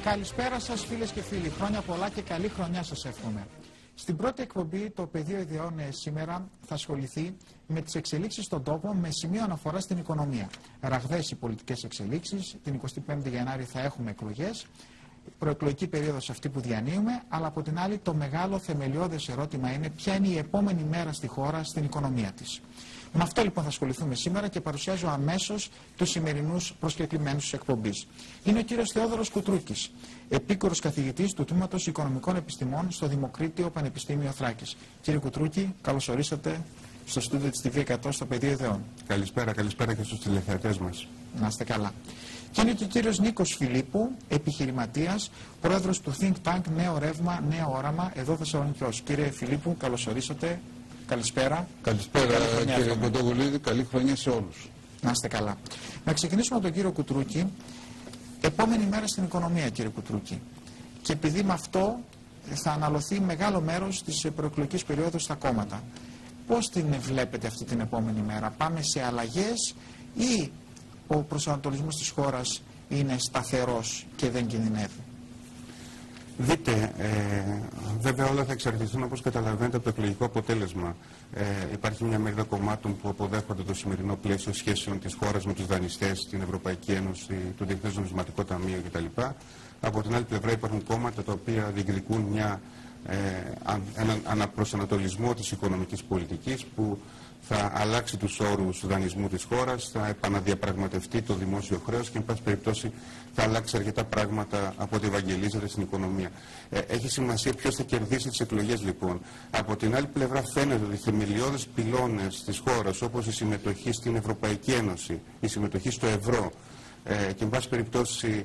Καλησπέρα σας φίλες και φίλοι, χρόνια πολλά και καλή χρονιά σας εύχομαι. Στην πρώτη εκπομπή το πεδίο ιδεών σήμερα θα ασχοληθεί με τις εξελίξεις στον τόπο με σημείο αναφορά στην οικονομία. Ραγδαίες οι πολιτικές εξελίξεις, την 25η Γενάρη θα έχουμε εκλογές, προεκλογική περίοδος αυτή που διανύουμε, αλλά από την άλλη το μεγάλο θεμελιώδες ερώτημα είναι ποια είναι η επόμενη μέρα στη χώρα στην οικονομία της. Με αυτό λοιπόν θα ασχοληθούμε σήμερα και παρουσιάζω αμέσως τους σημερινούς προσκεκλημένους της εκπομπής. Είναι ο κύριος Θεόδωρος Κουτρούκης, επίκορος καθηγητής του Τμήματος Οικονομικών Επιστημών στο Δημοκρίτιο Πανεπιστήμιο Θράκης. Κύριε Κουτρούκη, καλώς ορίσατε στο στούντιο της TV100 στο πεδίο ιδεών. Καλησπέρα και στους τηλεθεατές μας. Να είστε καλά. Και είναι και ο κύριος Νίκος Φιλίππου, επιχειρηματίας, πρόεδρος του Think Tank Νέο Ρεύμα, Νέο Όραμα, εδώ Θεσσαλονικιός. Κύριε Φιλίππου, καλώς ορίσατε. Καλησπέρα. Καλησπέρα κύριε Κοντογουλίδη, καλή χρονιά σε όλους. Να είστε καλά. Να ξεκινήσουμε από τον κύριο Κουτρούκη. Επόμενη μέρα στην οικονομία, κύριε Κουτρούκη. Και επειδή με αυτό θα αναλωθεί μεγάλο μέρος της προεκλογικής περίοδου στα κόμματα. Πώς την βλέπετε αυτή την επόμενη μέρα? Πάμε σε αλλαγές ή ο προσανατολισμός της χώρας είναι σταθερός και δεν κινδυνεύει? Δείτε, βέβαια όλα θα εξαρτηθούν, όπως καταλαβαίνετε, από το εκλογικό αποτέλεσμα. Υπάρχει μια μερίδα κομμάτων που αποδέχονται το σημερινό πλαίσιο σχέσεων της χώρας με τους δανειστές, την Ευρωπαϊκή Ένωση, το Διεθνές Νομισματικό Ταμείο κτλ. Από την άλλη πλευρά υπάρχουν κόμματα τα οποία διεκδικούν έναν αναπροσανατολισμό της οικονομικής πολιτικής που θα αλλάξει τους όρους του δανεισμού της χώρας, θα επαναδιαπραγματευτεί το δημόσιο χρέος και, εν πάση περιπτώσει, θα αλλάξει αρκετά πράγματα από ό,τι ευαγγελίζεται στην οικονομία. Έχει σημασία ποιος θα κερδίσει τις εκλογές, λοιπόν. Από την άλλη πλευρά, φαίνεται ότι οι θεμελιώδες πυλώνες της χώρας, όπως η συμμετοχή στην Ευρωπαϊκή Ένωση, η συμμετοχή στο ευρώ και, εν πάση περιπτώσει,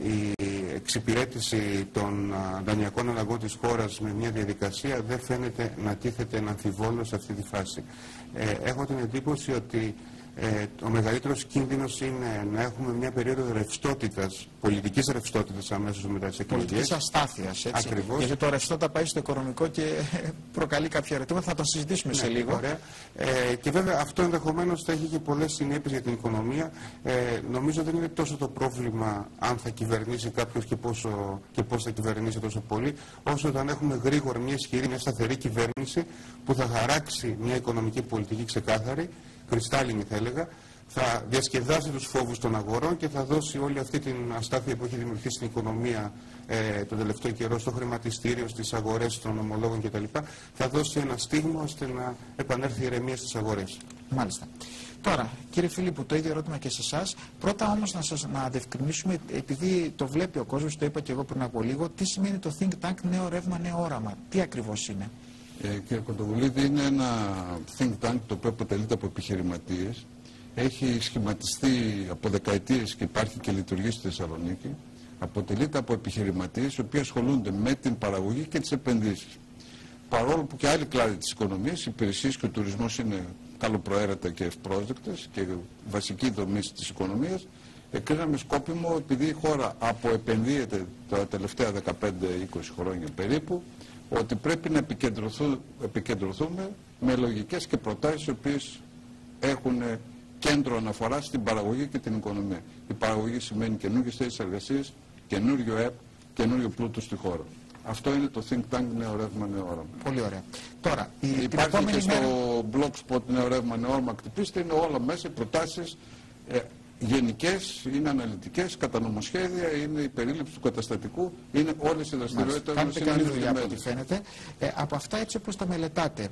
η εξυπηρέτηση των δανειακών αλλαγών της χώρας με μια διαδικασία δεν φαίνεται να τίθεται να αμφιβόλω σε αυτή τη φάση. Έχω την εντύπωση ότι ο μεγαλύτερος κίνδυνος είναι να έχουμε μια περίοδο ρευστότητας, πολιτικής ρευστότητας αμέσως μετά τις εκλογές. Πολιτικής αστάθειας, έτσι. Ακριβώς. Γιατί το ρευστότητα πάει στο οικονομικό και προκαλεί κάποια ερωτήματα, θα το συζητήσουμε σε λίγο. Ωραία. Και βέβαια αυτό ενδεχομένως θα έχει και πολλές συνέπειες για την οικονομία. Νομίζω δεν είναι τόσο το πρόβλημα αν θα κυβερνήσει κάποιος και πώς θα κυβερνήσει τόσο πολύ, όσο όταν έχουμε γρήγορα μια ισχυρή, μια σταθερή κυβέρνηση που θα χαράξει μια οικονομική πολιτική ξεκάθαρη, κρυστάλλινη θα έλεγα, θα διασκεδάσει τους φόβους των αγορών και θα δώσει όλη αυτή την αστάθεια που έχει δημιουργήσει στην οικονομία τον τελευταίο καιρό, στο χρηματιστήριο, στις αγορές των ομολόγων κτλ. Θα δώσει ένα στίγμα ώστε να επανέλθει η ηρεμία στις αγορές. Μάλιστα. Τώρα, κύριε Φιλίππου, το ίδιο ερώτημα και σε εσάς. Πρώτα όμως να διευκρινίσουμε, επειδή το βλέπει ο κόσμος, το είπα και εγώ πριν από λίγο, τι σημαίνει το Think Tank Νέο Ρεύμα, Νέο Όραμα? Τι ακριβώς είναι? Κύριε Κοντογουλίδη, είναι ένα think tank το οποίο αποτελείται από επιχειρηματίες. Έχει σχηματιστεί από δεκαετίες και υπάρχει και λειτουργεί στη Θεσσαλονίκη. Αποτελείται από επιχειρηματίες οι οποίοι ασχολούνται με την παραγωγή και τις επενδύσεις. Παρόλο που και άλλοι κλάδοι της οικονομίας, οι υπηρεσίες και ο τουρισμός είναι καλοπροαίρετα και ευπρόσδεκτες και βασική δομή της οικονομίας, εκρίναμε σκόπιμο, επειδή η χώρα αποεπενδύεται τα τελευταία 15-20 χρόνια περίπου, ότι πρέπει να επικεντρωθούμε με λογικές και προτάσεις οι οποίες έχουν κέντρο αναφορά στην παραγωγή και την οικονομία. Η παραγωγή σημαίνει καινούργιες θέσεις εργασίας, καινούριο ΕΠ, καινούριο πλούτο στη χώρα. Αυτό είναι το Think Tank Νέο Ρεύμα, Νέο Όραμα. Πολύ ωραία. Τώρα, υπάρχει και στο blogspot Νέο Ρεύμα, Νέο Όραμα, χτυπήστε, είναι όλα μέσα, οι προτάσεις γενικές, είναι αναλυτικές, κατά νομοσχέδια, είναι η περίληψη του καταστατικού, είναι όλες οι δραστηριότητες. Κάνετε καλή δουλειά από ό,τι φαίνεται. Από αυτά, έτσι όπως τα μελετάτε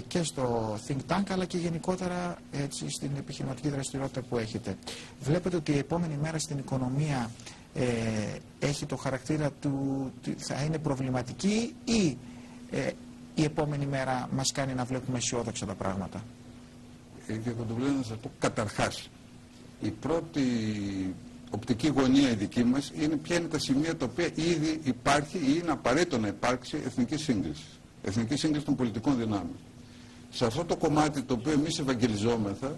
και στο Think Tank, αλλά και γενικότερα έτσι, στην επιχειρηματική δραστηριότητα που έχετε, βλέπετε ότι η επόμενη μέρα στην οικονομία έχει το χαρακτήρα του θα είναι προβληματική ή η επόμενη μέρα μας κάνει να βλέπουμε αισιόδοξα τα πράγματα? Κύριε Κοντογουλίδη, να σας πω καταρχάς, η πρώτη οπτική γωνία η δική μας είναι ποια είναι τα σημεία τα οποία ήδη υπάρχει ή είναι απαραίτητο να υπάρξει εθνική σύγκληση. Εθνική σύγκληση των πολιτικών δυνάμεων. Σε αυτό το κομμάτι το οποίο εμείς ευαγγελιζόμεθα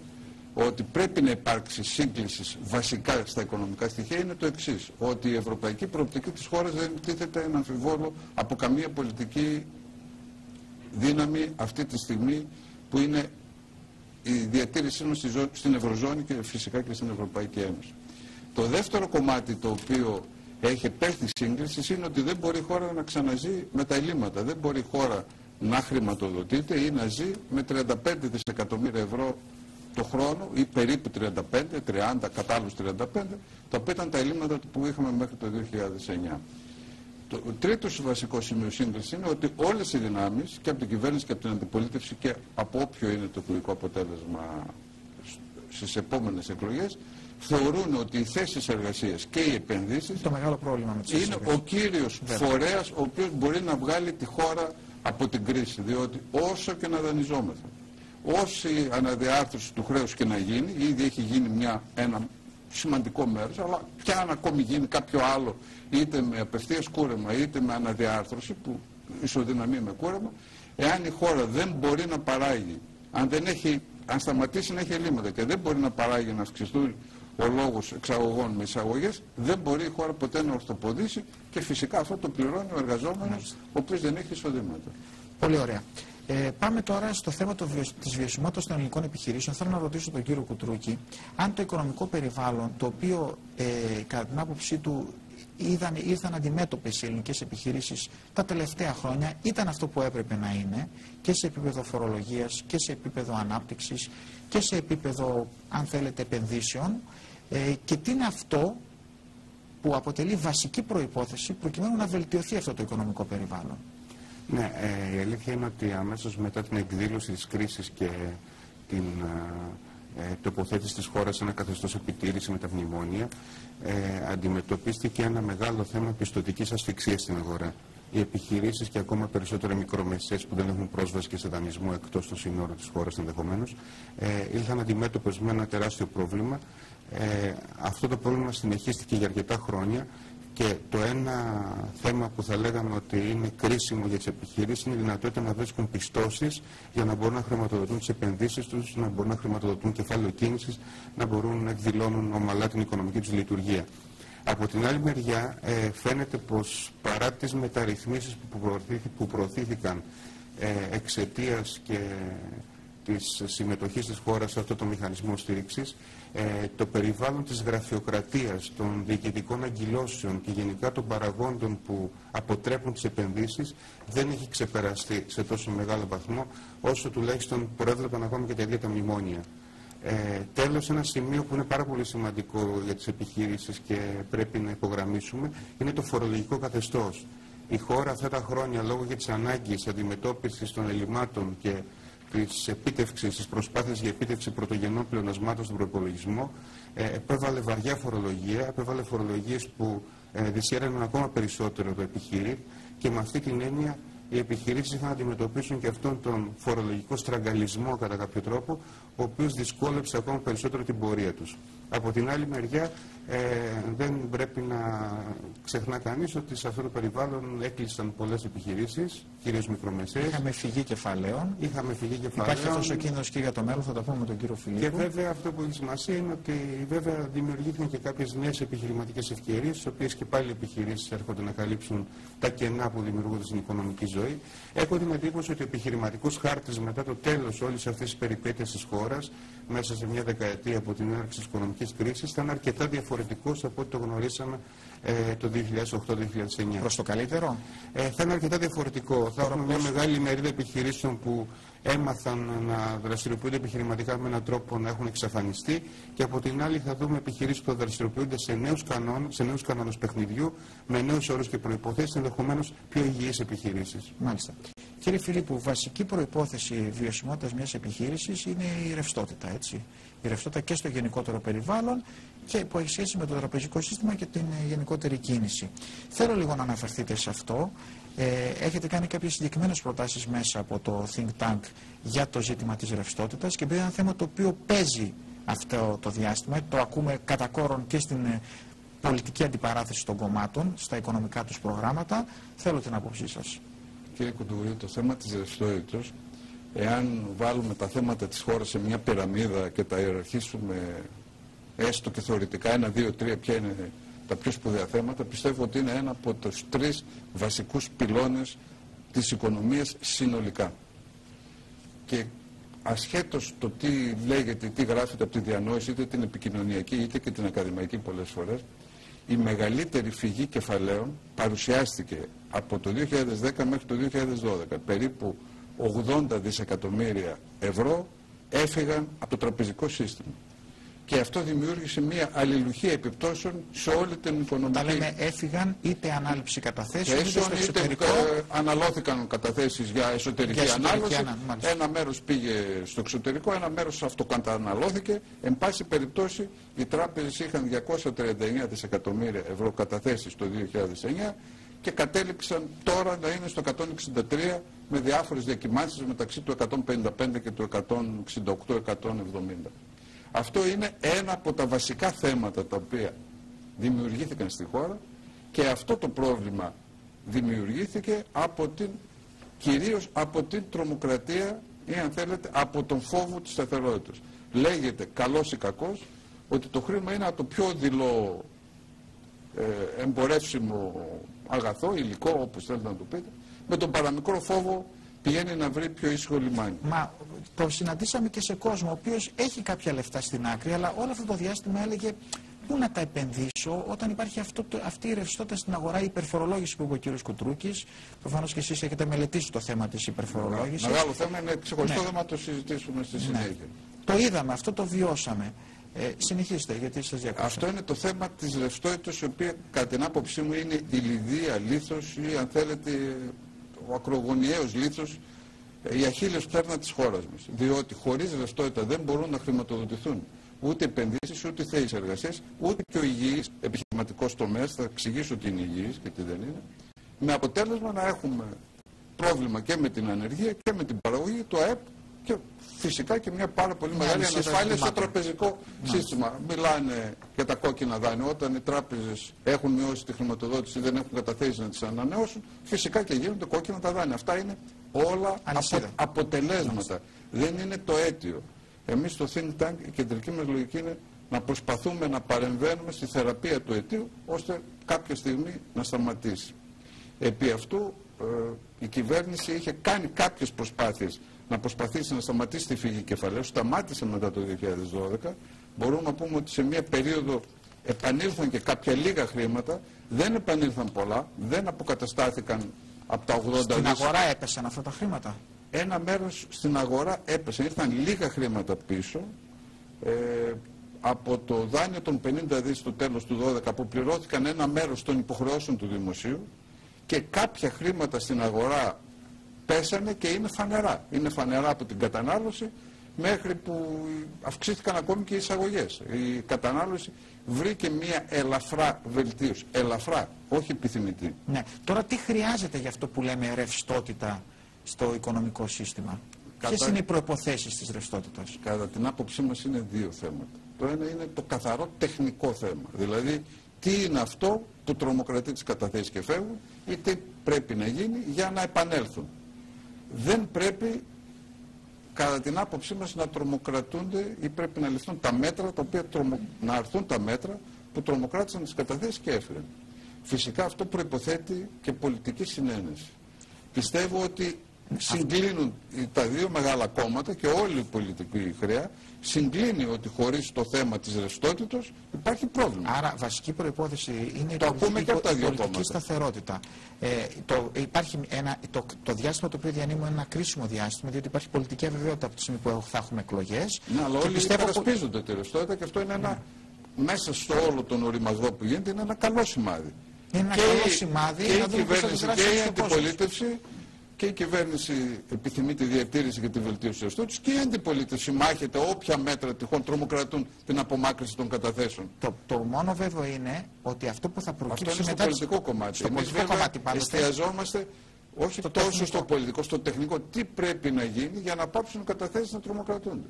ότι πρέπει να υπάρξει σύγκληση βασικά στα οικονομικά στοιχεία είναι το εξής. Ότι η ευρωπαϊκή προοπτική της χώρας δεν τίθεται να αμφιβόλω από καμία πολιτική δύναμη αυτή τη στιγμή που είναι η διατήρησή μας στην Ευρωζώνη και φυσικά και στην Ευρωπαϊκή Ένωση. Το δεύτερο κομμάτι το οποίο έχει πέστη σύγκριση είναι ότι δεν μπορεί η χώρα να ξαναζεί με τα ελλείμματα. Δεν μπορεί η χώρα να χρηματοδοτείται ή να ζει με 35 δισεκατομμύρια ευρώ το χρόνο ή περίπου 35, 30, κατά άλλους 35, τα οποία ήταν τα ελλείμματα που είχαμε μέχρι το 2009. Το τρίτο βασικό σημείο σύγκριση είναι ότι όλες οι δυνάμεις και από την κυβέρνηση και από την αντιπολίτευση και από όποιο είναι το εκλογικό αποτέλεσμα στις επόμενες εκλογές θεωρούν ότι οι θέσεις εργασίας και οι επενδύσεις το μεγάλο πρόβλημα με τις είναι ο κύριος φορέας ο οποίος μπορεί να βγάλει τη χώρα από την κρίση. Διότι όσο και να δανειζόμεθα, όση αναδιάρθρωση του χρέους και να γίνει, ήδη έχει γίνει ένα σημαντικό μέρος, αλλά και αν ακόμη γίνει κάποιο άλλο, είτε με απευθείας κούρεμα είτε με αναδιάρθρωση που ισοδυναμεί με κούρεμα, εάν η χώρα δεν μπορεί να παράγει, αν σταματήσει να έχει ελλείμματα και δεν μπορεί να παράγει, να αυξηθούν ο λόγος εξαγωγών με εισαγωγές, δεν μπορεί η χώρα ποτέ να ορθοποδήσει και φυσικά αυτό το πληρώνει ο εργαζόμενος, ο οποίος δεν έχει εισοδήματα. Πολύ ωραία. Πάμε τώρα στο θέμα της βιωσιμότητας των ελληνικών επιχειρήσεων. Θέλω να ρωτήσω τον κύριο Κουτρούκη αν το οικονομικό περιβάλλον, το οποίο κατά την άποψή του ήρθαν αντιμέτωπες οι ελληνικές επιχειρήσεις τα τελευταία χρόνια, ήταν αυτό που έπρεπε να είναι και σε επίπεδο φορολογίας και σε επίπεδο ανάπτυξης και σε επίπεδο, αν θέλετε, επενδύσεων, και τι είναι αυτό που αποτελεί βασική προϋπόθεση προκειμένου να βελτιωθεί αυτό το οικονομικό περιβάλλον. Ναι, η αλήθεια είναι ότι αμέσως μετά την εκδήλωση της κρίσης και την τοποθέτηση της χώρας σε ένα καθεστώς επιτήρηση με τα μνημόνια, αντιμετωπίστηκε ένα μεγάλο θέμα πιστωτικής ασφυξίας στην αγορά. Οι επιχειρήσεις και ακόμα περισσότερο μικρομεσαίες που δεν έχουν πρόσβαση και σε δανεισμό εκτός των συνόρων της χώρας ενδεχομένως, ήρθαν αντιμέτωπες με ένα τεράστιο πρόβλημα. Αυτό το πρόβλημα συνεχίστηκε για αρκετά χρόνια. Και το ένα θέμα που θα λέγαμε ότι είναι κρίσιμο για τις επιχειρήσεις είναι η δυνατότητα να βρίσκουν πιστώσεις για να μπορούν να χρηματοδοτούν τις επενδύσεις τους, να μπορούν να χρηματοδοτούν κεφάλαιο κίνησης, να μπορούν να εκδηλώνουν ομαλά την οικονομική τους λειτουργία. Από την άλλη μεριά φαίνεται πως παρά τις μεταρρυθμίσεις που προωθήθηκαν εξαιτίας και της συμμετοχής της χώρας σε αυτό το μηχανισμό στήριξης, το περιβάλλον της γραφειοκρατίας, των διοικητικών αγκυλώσεων και γενικά των παραγόντων που αποτρέπουν τις επενδύσεις δεν έχει ξεπεραστεί σε τόσο μεγάλο βαθμό όσο τουλάχιστον προέβλεπαν ακόμα και τα ίδια τα μνημόνια. Τέλος, ένα σημείο που είναι πάρα πολύ σημαντικό για τις επιχειρήσεις και πρέπει να υπογραμμίσουμε είναι το φορολογικό καθεστώς. Η χώρα αυτά τα χρόνια, λόγω για τις ανάγκες αντιμετώπισης των ελλημάτων και της επίτευξης, της προσπάθειας για επίτευξη πρωτογενών πλεονασμάτων στον προϋπολογισμό, επέβαλε βαριά φορολογία, επέβαλε φορολογίες που δυσχέραναν ακόμα περισσότερο το επιχείρημα και με αυτή την έννοια οι επιχειρήσεις είχαν να αντιμετωπίσουν και αυτόν τον φορολογικό στραγγαλισμό κατά κάποιο τρόπο, ο οποίος δυσκόλεψε ακόμα περισσότερο την πορεία τους. Από την άλλη μεριά, δεν πρέπει να ξεχνά κανείς ότι σε αυτό το περιβάλλον έκλεισαν πολλές επιχειρήσεις, κυρίως μικρομεσαίες. Είχαμε φυγή κεφαλαίων. Υπάρχει αυτός ο κίνδυνος και για το μέλλον, θα το πούμε με τον κύριο Φιλίππου. Και βέβαια αυτό που έχει σημασία είναι ότι βέβαια δημιουργήθηκαν και κάποιες νέες επιχειρηματικές ευκαιρίες, στις οποίες και πάλι οι επιχειρήσεις έρχονται να καλύψουν τα κενά που δημιουργούνται στην οικονομική ζωή. Έχω την εντύπωση ότι ο επιχειρηματικός χάρτης μετά το τέλος όλης αυτής της περιπέτειας της χώρας, μέσα σε μια δεκαετία από την έναρξη της οικονομικής κρίσης, ήταν αρκετά διαφορετικός από ό,τι το γνωρίσαμε το 2008-2009. Προς το καλύτερο? Θα είναι αρκετά διαφορετικό. Θα έχουμε μια μεγάλη μερίδα επιχειρήσεων που έμαθαν να δραστηριοποιούνται επιχειρηματικά με έναν τρόπο να έχουν εξαφανιστεί, και από την άλλη θα δούμε επιχειρήσεις που θα δραστηριοποιούνται σε νέους κανόνες παιχνιδιού, με νέους όρους και προϋποθέσεις, ενδεχομένως πιο υγιείς επιχειρήσεις. Μάλιστα. Κύριε Φιλίππου, βασική προϋπόθεση βιωσιμότητας μιας επιχείρησης είναι η ρευστότητα, έτσι. Η ρευστότητα και στο γενικότερο περιβάλλον και που έχει σχέση με το τραπεζικό σύστημα και την γενικότερη κίνηση. Θέλω λίγο να αναφερθείτε σε αυτό. Έχετε κάνει κάποιες συγκεκριμένες προτάσεις μέσα από το Think Tank για το ζήτημα της ρευστότητας και είναι ένα θέμα το οποίο παίζει αυτό το διάστημα. Το ακούμε κατά κόρον και στην πολιτική αντιπαράθεση των κομμάτων, στα οικονομικά τους προγράμματα. Θέλω την άποψή σας. Κύριε Κουντουρή, το θέμα της ρευστότητας, εάν βάλουμε τα θέματα της χώρας σε μια πυραμίδα και τα ιεραρχήσουμε έστω και θεωρητικά 1, 2, 3 ποια είναι τα πιο σπουδαία θέματα, πιστεύω ότι είναι ένα από τους 3 βασικούς πυλώνες της οικονομίας συνολικά. Και ασχέτως το τι λέγεται, τι γράφεται από τη διανόηση, είτε την επικοινωνιακή είτε και την ακαδημαϊκή πολλές φορές, η μεγαλύτερη φυγή κεφαλαίων παρουσιάστηκε από το 2010 μέχρι το 2012. Περίπου 80 δισεκατομμύρια ευρώ έφυγαν από το τραπεζικό σύστημα. Και αυτό δημιούργησε μια αλληλουχία επιπτώσεων σε όλη την οικονομική. Τα λέμε έφυγαν είτε ανάληψη καταθέσεων είτε στο εξωτερικό. Αναλώθηκαν καταθέσεις για εσωτερική ανάλυση. Ένα μέρος πήγε στο εξωτερικό, ένα μέρος αυτοκαταναλώθηκε. Εν πάση περιπτώσει, οι τράπεζες είχαν 239 δισεκατομμύρια ευρώ καταθέσεις το 2009 και κατέληξαν τώρα να είναι στο 163 με διάφορες διακυμάνσεις μεταξύ του 155 και του 168-170. Αυτό είναι ένα από τα βασικά θέματα τα οποία δημιουργήθηκαν στη χώρα και αυτό το πρόβλημα δημιουργήθηκε κυρίως από την τρομοκρατία ή αν θέλετε από τον φόβο της σταθερότητας. Λέγεται καλός ή κακός ότι το χρήμα είναι από το πιο δειλό εμπορεύσιμο αγαθό, υλικό όπως θέλετε να το πείτε, με τον παραμικρό φόβο πηγαίνει να βρει πιο ήσυχο λιμάνι. Μα το συναντήσαμε και σε κόσμο ο οποίος έχει κάποια λεφτά στην άκρη, αλλά όλο αυτό το διάστημα έλεγε πού να τα επενδύσω όταν υπάρχει αυτή η ρευστότητα στην αγορά, η υπερφορολόγηση που είπε ο κ. Κουτρούκης. Προφανώς και εσείς έχετε μελετήσει το θέμα της υπερφορολόγησης. Μεγάλο θέμα, είναι ξεχωριστό θέμα, το συζητήσουμε στη συνέχεια. Το είδαμε, αυτό το βιώσαμε. Συνεχίστε, γιατί σας διακόψα. Αυτό είναι το θέμα της ρευστότητας, η οποία κατά την άποψή μου είναι η λιδία λίθος ή αν θέλετε ο ακρογωνιαίος λίθος, η αχίλλειος πτέρνα της χώρας μας. Διότι χωρίς ρευστότητα δεν μπορούν να χρηματοδοτηθούν ούτε επενδύσεις, ούτε θέσεις εργασίας, ούτε και ο υγιής επιχειρηματικός τομέας. Θα εξηγήσω τι είναι υγιής και τι δεν είναι. Με αποτέλεσμα να έχουμε πρόβλημα και με την ανεργία και με την παραγωγή του ΑΕΠ και φυσικά και μια πάρα πολύ μεγάλη ανασφάλεια στο τραπεζικό σύστημα. Μιλάνε για τα κόκκινα δάνεια. Όταν οι τράπεζες έχουν μειώσει τη χρηματοδότηση ή δεν έχουν καταθέσεις να τις ανανεώσουν, φυσικά και γίνονται κόκκινα τα δάνεια. Αυτά είναι όλα αποτελέσματα. Δεν είναι το αίτιο. Εμείς στο Think Tank η κεντρική μας λογική είναι να προσπαθούμε να παρεμβαίνουμε στη θεραπεία του αιτίου ώστε κάποια στιγμή να σταματήσει. Επί αυτού η κυβέρνηση είχε κάνει κάποιες προσπάθειες να προσπαθήσει να σταματήσει τη φυγή κεφαλαίου, σταμάτησε μετά το 2012. Μπορούμε να πούμε ότι σε μια περίοδο επανήλθαν και κάποια λίγα χρήματα, δεν επανήλθαν πολλά, δεν αποκαταστάθηκαν από τα 80 Στην αγορά έπεσαν αυτά τα χρήματα. Ένα μέρος στην αγορά έπεσε, ήρθαν λίγα χρήματα πίσω, από το δάνειο των 50 δις στο τέλος του 2012 που πληρώθηκαν ένα μέρος των υποχρεώσεων του δημοσίου και κάποια χρήματα στην αγορά πέσανε και είναι φανερά. Είναι φανερά από την κατανάλωση μέχρι που αυξήθηκαν ακόμη και οι εισαγωγές. Η κατανάλωση βρήκε μια ελαφρά βελτίωση. Ελαφρά, όχι επιθυμητή. Ναι. Τώρα τι χρειάζεται για αυτό που λέμε ρευστότητα στο οικονομικό σύστημα? Ποιες είναι οι προϋποθέσεις της ρευστότητας? Κατά την άποψή μας είναι δύο θέματα. Το ένα είναι το καθαρό τεχνικό θέμα. Δηλαδή τι είναι αυτό που τρομοκρατεί τις καταθέσεις και φεύγουν ή τι πρέπει να γίνει για να επανέλθουν. Δεν πρέπει κατά την άποψή μας να τρομοκρατούνται ή πρέπει να ληφθούν τα μέτρα τα οποία να αρθούν τα μέτρα που τρομοκράτησαν τις καταθέσεις και έφυγαν. Φυσικά αυτό προϋποθέτει και πολιτική συνένεση. Πιστεύω ότι συγκλίνουν τα δύο μεγάλα κόμματα και όλη η πολιτική χρειά συγκλίνει ότι χωρίς το θέμα της ρευστότητας υπάρχει πρόβλημα. Άρα βασική προϋπόθεση είναι το η πολιτική σταθερότητα. Υπάρχει το διάστημα το οποίο διανύουμε ένα κρίσιμο διάστημα, διότι υπάρχει πολιτική αβεβαιότητα από τη στιγμή που θα έχουμε εκλογές. Ναι, αλλά όλοι υπερασπίζονται τη ρευστότητα και αυτό είναι ένα, μέσα στο όλο τον οριμασμό που γίνεται, είναι ένα καλό σημάδι. Είναι ένα καλό σημάδι. Και η κυβέρνηση και η αντιπολίτευση. Και η κυβέρνηση επιθυμεί τη διατήρηση και τη βελτίωση της ρευστότητας και η αντιπολίτευση μάχεται όποια μέτρα τυχόν τρομοκρατούν την απομάκρυνση των καταθέσεων. Το μόνο βέβαιο είναι ότι αυτό που θα προκύψει αυτό είναι μετά στο πολιτικό κομμάτι. Στο πολιτικό κομμάτι εστιαζόμαστε όχι τόσο στο πολιτικό, στο τεχνικό. Τι πρέπει να γίνει για να πάψουν οι καταθέσεις να τρομοκρατούνται.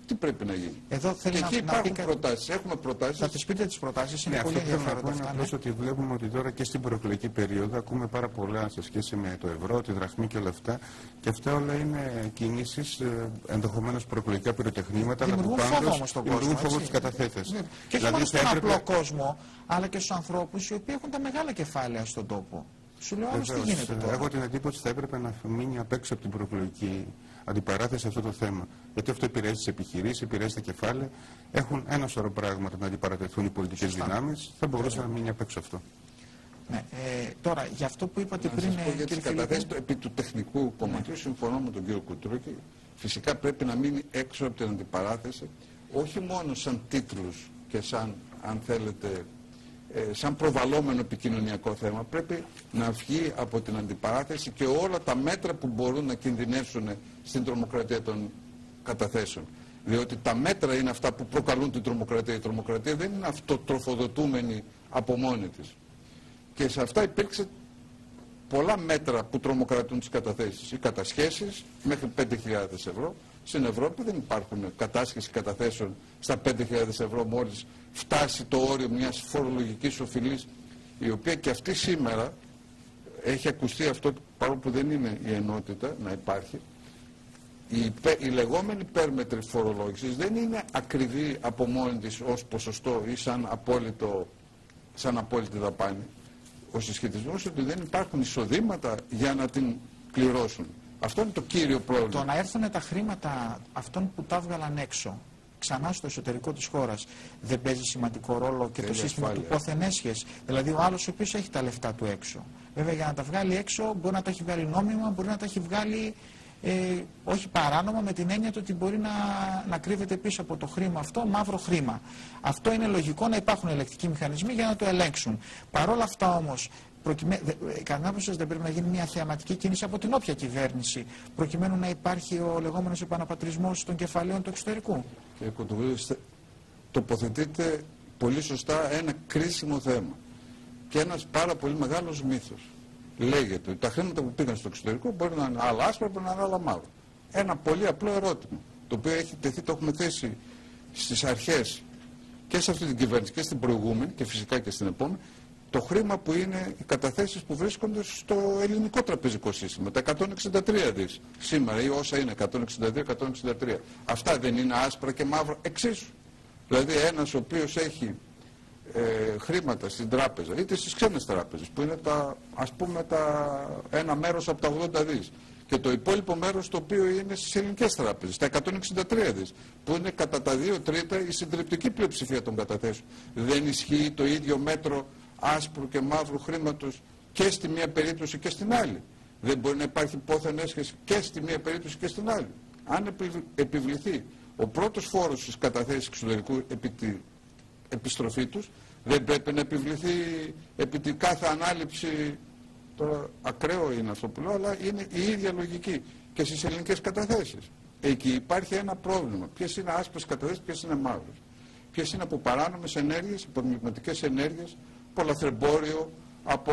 Τι πρέπει να γίνει. Εδώ θέλει και εκεί υπάρχουν προτάσεις. Έχουμε προτάσεις. Θα τις πείτε τις προτάσεις. Είναι πολύ ενδιαφέροντα αυτά. Απλώς ότι βλέπουμε ότι τώρα και στην προεκλογική περίοδο ακούμε πάρα πολλά σε σχέση με το ευρώ, τη δραχμή και όλα αυτά. Και αυτά όλα είναι κινήσεις, ενδεχομένως προεκλογικά πυροτεχνήματα. Δημιουργούν φόβο όμως στον κόσμο. Δημιουργούν φόβο στους καταθέτες. Ναι. Και όχι μόνο στον απλό κόσμο, αλλά και στους ανθρώπους οι οποίοι έχουν τα μεγάλα κεφάλαια στον τόπο. Σου λέω άλλος τι γίνεται τώρα. Έχω την εντύπωση ότι θα έπρεπε να μείνει απ' έξω από την προεκλογική αντιπαράθεση αυτό το θέμα. Γιατί αυτό επηρεάζει τις επιχειρήσεις, επηρεάζει τα κεφάλαια. Έχουν ένα σωρό πράγματα να αντιπαρατεθούν οι πολιτικές δυνάμεις. Θα μπορούσε να μείνει απ' έξω αυτό. Ναι, τώρα, για αυτό που είπατε πριν. Για τις καταθέσεις επί του τεχνικού κομματιού, συμφωνώ με τον κύριο Κουτρούκη. Φυσικά πρέπει να μείνει έξω από την αντιπαράθεση, όχι μόνο σαν τίτλους και σαν, αν θέλετε, σαν προβαλλόμενο επικοινωνιακό θέμα. Πρέπει να βγει από την αντιπαράθεση και όλα τα μέτρα που μπορούν να κινδυνεύσουν στην τρομοκρατία των καταθέσεων. Διότι τα μέτρα είναι αυτά που προκαλούν την τρομοκρατία. Η τρομοκρατία δεν είναι αυτοτροφοδοτούμενη από μόνη της. Και σε αυτά υπήρξε πολλά μέτρα που τρομοκρατούν τις καταθέσεις. Οι κατασχέσεις μέχρι 5.000 ευρώ. Στην Ευρώπη δεν υπάρχουν κατάσχεση καταθέσεων στα 5.000 ευρώ μόλις φτάσει το όριο μιας φορολογικής οφειλής, η οποία και αυτή σήμερα έχει ακουστεί αυτό, παρόλο που δεν είναι η ενότητα να υπάρχει. Η λεγόμενη υπέρμετρη φορολόγησης δεν είναι ακριβή από μόνη της ως ποσοστό ή σαν απόλυτη δαπάνη. Ο συσχετισμός ότι δεν υπάρχουν εισοδήματα για να την πληρώσουν. Αυτό είναι το κύριο πρόβλημα. Το να έρθουν τα χρήματα αυτών που τα έβγαλαν έξω ξανά στο εσωτερικό της χώρας δεν παίζει σημαντικό ρόλο και το σύστημα του πόθεν έσχες. Δηλαδή ο άλλος ο οποίος έχει τα λεφτά του έξω. Βέβαια για να τα βγάλει έξω μπορεί να τα έχει βγάλει νόμιμα, μπορεί να τα έχει βγάλει όχι παράνομα, με την έννοια ότι μπορεί να κρύβεται πίσω από το χρήμα αυτό μαύρο χρήμα. Αυτό είναι λογικό να υπάρχουν ελεκτικοί μηχανισμοί για να το ελέγξουν. Παρ' όλα αυτά όμως, κατά την άποψη σας δεν πρέπει να γίνει μια θεαματική κίνηση από την όποια κυβέρνηση, προκειμένου να υπάρχει ο λεγόμενος επαναπατρισμός των κεφαλαίων του εξωτερικού? Κύριε Κοντοβίλη, τοποθετείτε πολύ σωστά ένα κρίσιμο θέμα και ένας πάρα πολύ μεγάλος μύθος. Λέγεται ότι τα χρήματα που πήγαν στο εξωτερικό μπορεί να είναι άλλα άσπρα, μπορεί να είναι άλλα μαύρα. Ένα πολύ απλό ερώτημα, το οποίο έχει τεθεί, το έχουμε θέσει στις αρχές και σε αυτή την κυβέρνηση και στην προηγούμενη και φυσικά και στην επόμενη. Το χρήμα που είναι οι καταθέσεις που βρίσκονται στο ελληνικό τραπεζικό σύστημα, τα 163 δις σήμερα ή όσα είναι, 162-163. Αυτά δεν είναι άσπρα και μαύρα εξίσου? Δηλαδή ένας ο οποίος έχει χρήματα στην τράπεζα είτε στις ξένες τράπεζες που είναι ένα μέρος από τα 80 δις και το υπόλοιπο μέρος το οποίο είναι στις ελληνικές τράπεζες, τα 163 δις που είναι κατά τα 2 τρίτα η συντριπτική πλειοψηφία των καταθέσεων. Δεν ισχύει το ίδιο μέτρο άσπρου και μαύρου χρήματος και στη μία περίπτωση και στην άλλη? Δεν μπορεί να υπάρχει πόθεν έσχεση και στη μία περίπτωση και στην άλλη? Αν επιβληθεί ο πρώτος φόρος στις καταθέσεις εξωτερικού επί τη επιστροφή τους, δεν πρέπει να επιβληθεί επί τη κάθε ανάληψη? Τώρα ακραίο είναι αυτό που λέω, αλλά είναι η ίδια λογική και στις ελληνικές καταθέσεις. Εκεί υπάρχει ένα πρόβλημα. Ποιες είναι άσπρες καταθέσεις, ποιες είναι μαύρες? Ποιες είναι από παράνομες ενέργειες, από εγκληματικές ενέργειες, από λαθρεμπόριο, από...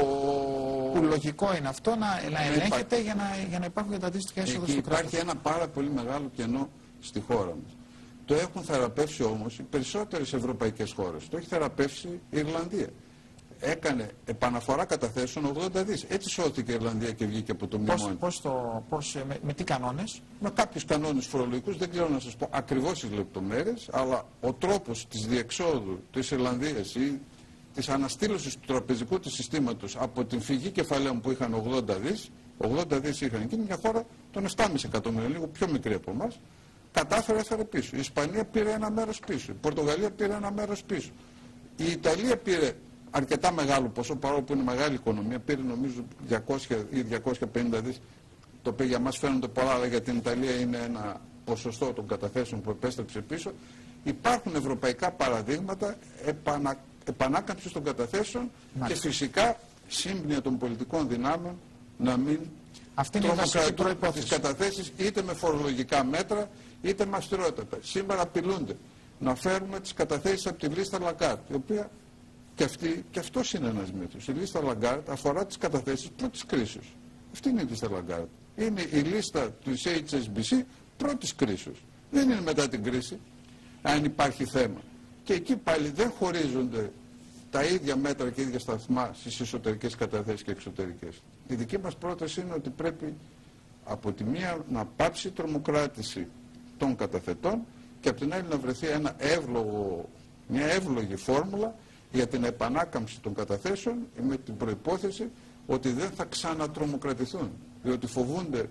Που λογικό είναι αυτό να ελέγχεται για να υπάρχουν και τα αντίστοιχα έσοδα στο κράτος. Υπάρχει ένα πάρα πολύ μεγάλο κενό στη χώρα μας. Το έχουν θεραπεύσει όμως οι περισσότερες ευρωπαϊκές χώρες. Το έχει θεραπεύσει η Ιρλανδία. Έκανε επαναφορά καταθέσεων 80 δις. Έτσι σώθηκε η Ιρλανδία και βγήκε από το μνημόνιο. Με τι κανόνες? Με κάποιους κανόνες φορολογικούς, δεν ξέρω να σας πω ακριβώς τις λεπτομέρειες, αλλά ο τρόπος της διεξόδου της Ιρλανδίας ή της αναστήλωσης του τραπεζικού της συστήματος από την φυγή κεφαλαίων που είχαν 80 δις, 80 δις είχαν εκείνη, μια χώρα των 7,5 εκατομμυρίων, λίγο πιο μικρή από εμάς, κατάφερε έφερε πίσω. Η Ισπανία πήρε ένα μέρος πίσω, η Πορτογαλία πήρε ένα μέρος πίσω. Η Ιταλία πήρε αρκετά μεγάλο ποσό, παρόλο που είναι μεγάλη οικονομία, πήρε νομίζω 200 ή 250 δις, το οποίο για μας φαίνονται πολλά, αλλά για την Ιταλία είναι ένα ποσοστό των καταθέσεων που επέστρεψε πίσω. Υπάρχουν ευρωπαϊκά παραδείγματα επανάκαμψης των καταθέσεων. Μάλιστα. Και φυσικά σύμπνοια των πολιτικών δυνάμεων να μην τρομοκρατούν τις καταθέσεις είτε με φορολογικά μέτρα είτε με αυστηρότητα. Σήμερα απειλούνται να φέρουμε τις καταθέσεις από τη λίστα Λαγκάρτ, η οποία και αυτός είναι ένας μύθος. Η λίστα Λαγκάρτ αφορά τις καταθέσεις πρώτης κρίσης. Αυτή είναι η λίστα Λαγκάρτ. Είναι η λίστα του HSBC πρώτης κρίσης. Δεν είναι μετά την κρίση, αν υπάρχει θέμα. Και εκεί πάλι δεν χωρίζονται τα ίδια μέτρα και ίδια σταθμά στις εσωτερικές καταθέσεις και εξωτερικές. Η δική μας πρόταση είναι ότι πρέπει από τη μία να πάψει η τρομοκράτηση των καταθετών και από την άλλη να βρεθεί μια εύλογη φόρμουλα για την επανάκαμψη των καταθέσεων με την προϋπόθεση ότι δεν θα ξανατρομοκρατηθούν. Διότι φοβούνται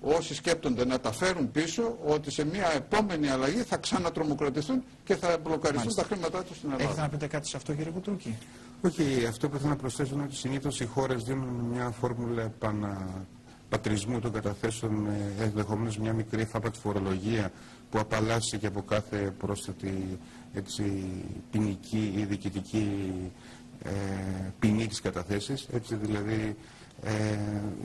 όσοι σκέπτονται να τα φέρουν πίσω, ότι σε μια επόμενη αλλαγή θα ξανατρομοκρατηθούν και θα μπλοκαριστούν τα χρήματά τους στην Ελλάδα. Έχετε να πείτε κάτι σε αυτό, κύριε Κουτρούκη? Όχι, αυτό που θέλω να προσθέσω είναι ότι συνήθως οι χώρες δίνουν μια φόρμουλα επαναπατρισμού των καταθέσεων με ενδεχομένως μια μικρή εφάπατη φορολογία που απαλλάσσει και από κάθε πρόσθετη ποινική ή διοικητική ποινή της καταθέσης. Έτσι δηλαδή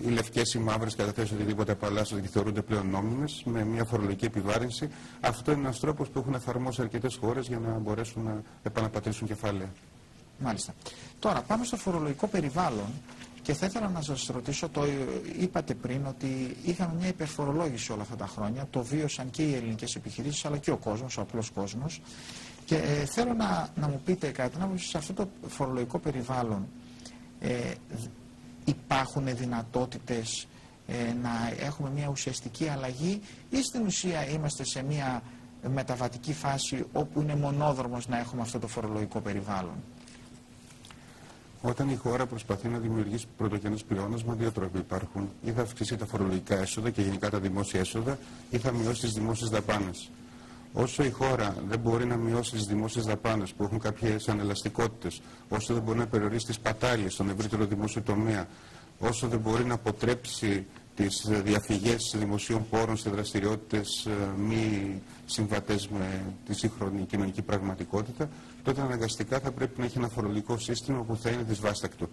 οι λευκές ή μαύρες καταθέσεις οτιδήποτε απαλλάσσονται και θεωρούνται πλέον νόμιμες με μια φορολογική επιβάρυνση. Αυτό είναι ένας τρόπος που έχουν εφαρμόσει αρκετές χώρες για να μπορέσουν να επαναπατρίσουν κεφάλαια. Μάλιστα. Τώρα πάμε στο φορολογικό περιβάλλον και θα ήθελα να σας ρωτήσω, το είπατε πριν ότι είχαμε μια υπερφορολόγηση όλα αυτά τα χρόνια, το βίωσαν και οι ελληνικές επιχειρήσεις αλλά και ο κόσμος, ο απλός κόσμος, και θέλω να μου πείτε κάτι, να μου πείτε σε αυτό το φορολογικό περιβάλλον υπάρχουν δυνατότητες να έχουμε μια ουσιαστική αλλαγή ή στην ουσία είμαστε σε μια μεταβατική φάση όπου είναι μονόδρομος να έχουμε αυτό το φορολογικό περιβάλλον? Όταν η χώρα προσπαθεί να δημιουργήσει πρωτογενές πλεόνασμα, δύο τρόποι υπάρχουν. Ή θα αυξήσει τα φορολογικά έσοδα και γενικά τα δημόσια έσοδα, ή θα μειώσει τις δημόσιες δαπάνες. Όσο η χώρα δεν μπορεί να μειώσει τις δημόσιες δαπάνες που έχουν κάποιες ανελαστικότητες, όσο δεν μπορεί να περιορίσει τις πατάλειες στον ευρύτερο δημόσιο τομέα, όσο δεν μπορεί να αποτρέψει τις διαφυγές δημοσίων πόρων σε δραστηριότητες μη συμβατές με τη σύγχρονη κοινωνική πραγματικότητα, τότε αναγκαστικά θα πρέπει να έχει ένα φορολογικό σύστημα που θα είναι δυσβάστακτο.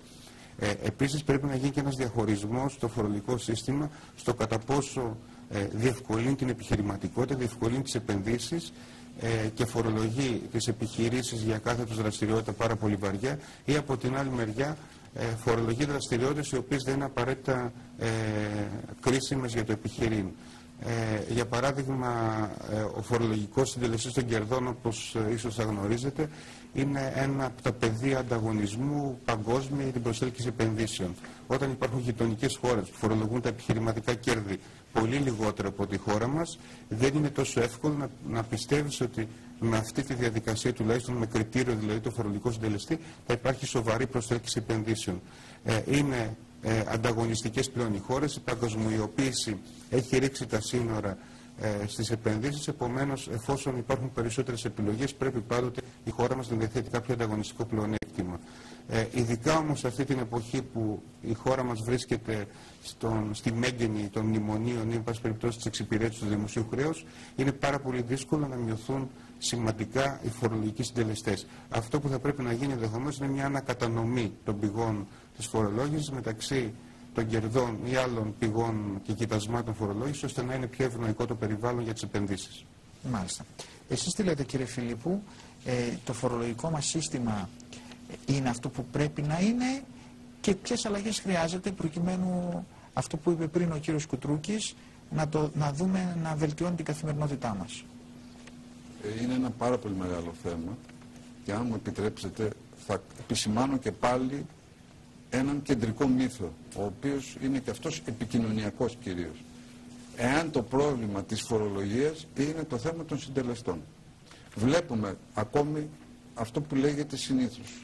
Επίσης πρέπει να γίνει και ένας διαχωρισμός στο φορολογικό σύστημα στο κατά πόσο διευκολύνει την επιχειρηματικότητα, διευκολύνει τις επενδύσεις και φορολογεί τις επιχειρήσεις για κάθε τους δραστηριότητα πάρα πολύ βαριά, ή από την άλλη μεριά φορολογεί δραστηριότητες οι οποίες δεν είναι απαραίτητα κρίσιμες για το επιχειρήν. Για παράδειγμα, ο φορολογικός συντελεστής των κερδών, όπως ίσως θα γνωρίζετε, είναι ένα από τα πεδία ανταγωνισμού παγκόσμια για την προσέλκυση επενδύσεων. Όταν υπάρχουν γειτονικές χώρες που φορολογούν τα επιχειρηματικά κέρδη πολύ λιγότερο από τη χώρα μας, δεν είναι τόσο εύκολο να πιστεύεις ότι με αυτή τη διαδικασία, τουλάχιστον με κριτήριο δηλαδή το φορολογικό συντελεστή, θα υπάρχει σοβαρή προσέλκυση επενδύσεων. Είναι ανταγωνιστικές πλέον οι χώρες, η παγκοσμιοποίηση έχει ρίξει τα σύνορα στις επενδύσεις, επομένως εφόσον υπάρχουν περισσότερες επιλογές πρέπει πάντοτε η χώρα μας να διαθέτει κάποιο ανταγωνιστικό πλεονέκτημα. Ειδικά όμως σε αυτή την εποχή που η χώρα μας βρίσκεται στη μέγενη των μνημονίων ή εν πάση περιπτώσει της εξυπηρέτησης του δημοσίου χρέους, είναι πάρα πολύ δύσκολο να μειωθούν σημαντικά οι φορολογικοί συντελεστές. Αυτό που θα πρέπει να γίνει ενδεχομένως είναι μια ανακατανομή των πηγών της φορολόγησης μεταξύ των κερδών ή άλλων πηγών και κοιτασμάτων φορολόγησης, ώστε να είναι πιο ευνοϊκό το περιβάλλον για τις επενδύσεις. Μάλιστα. Εσείς τι λέτε, κύριε Φιλίππου, το φορολογικό μας σύστημα είναι αυτό που πρέπει να είναι και ποιες αλλαγές χρειάζεται προκειμένου αυτό που είπε πριν ο κύριος Κουτρούκης να δούμε να βελτιώνει την καθημερινότητά μας? Είναι ένα πάρα πολύ μεγάλο θέμα και αν μου επιτρέψετε θα επισημάνω και πάλι έναν κεντρικό μύθο, ο οποίος είναι και αυτός επικοινωνιακός κυρίως. Εάν το πρόβλημα της φορολογίας είναι το θέμα των συντελεστών. Βλέπουμε ακόμη αυτό που λέγεται συνήθως,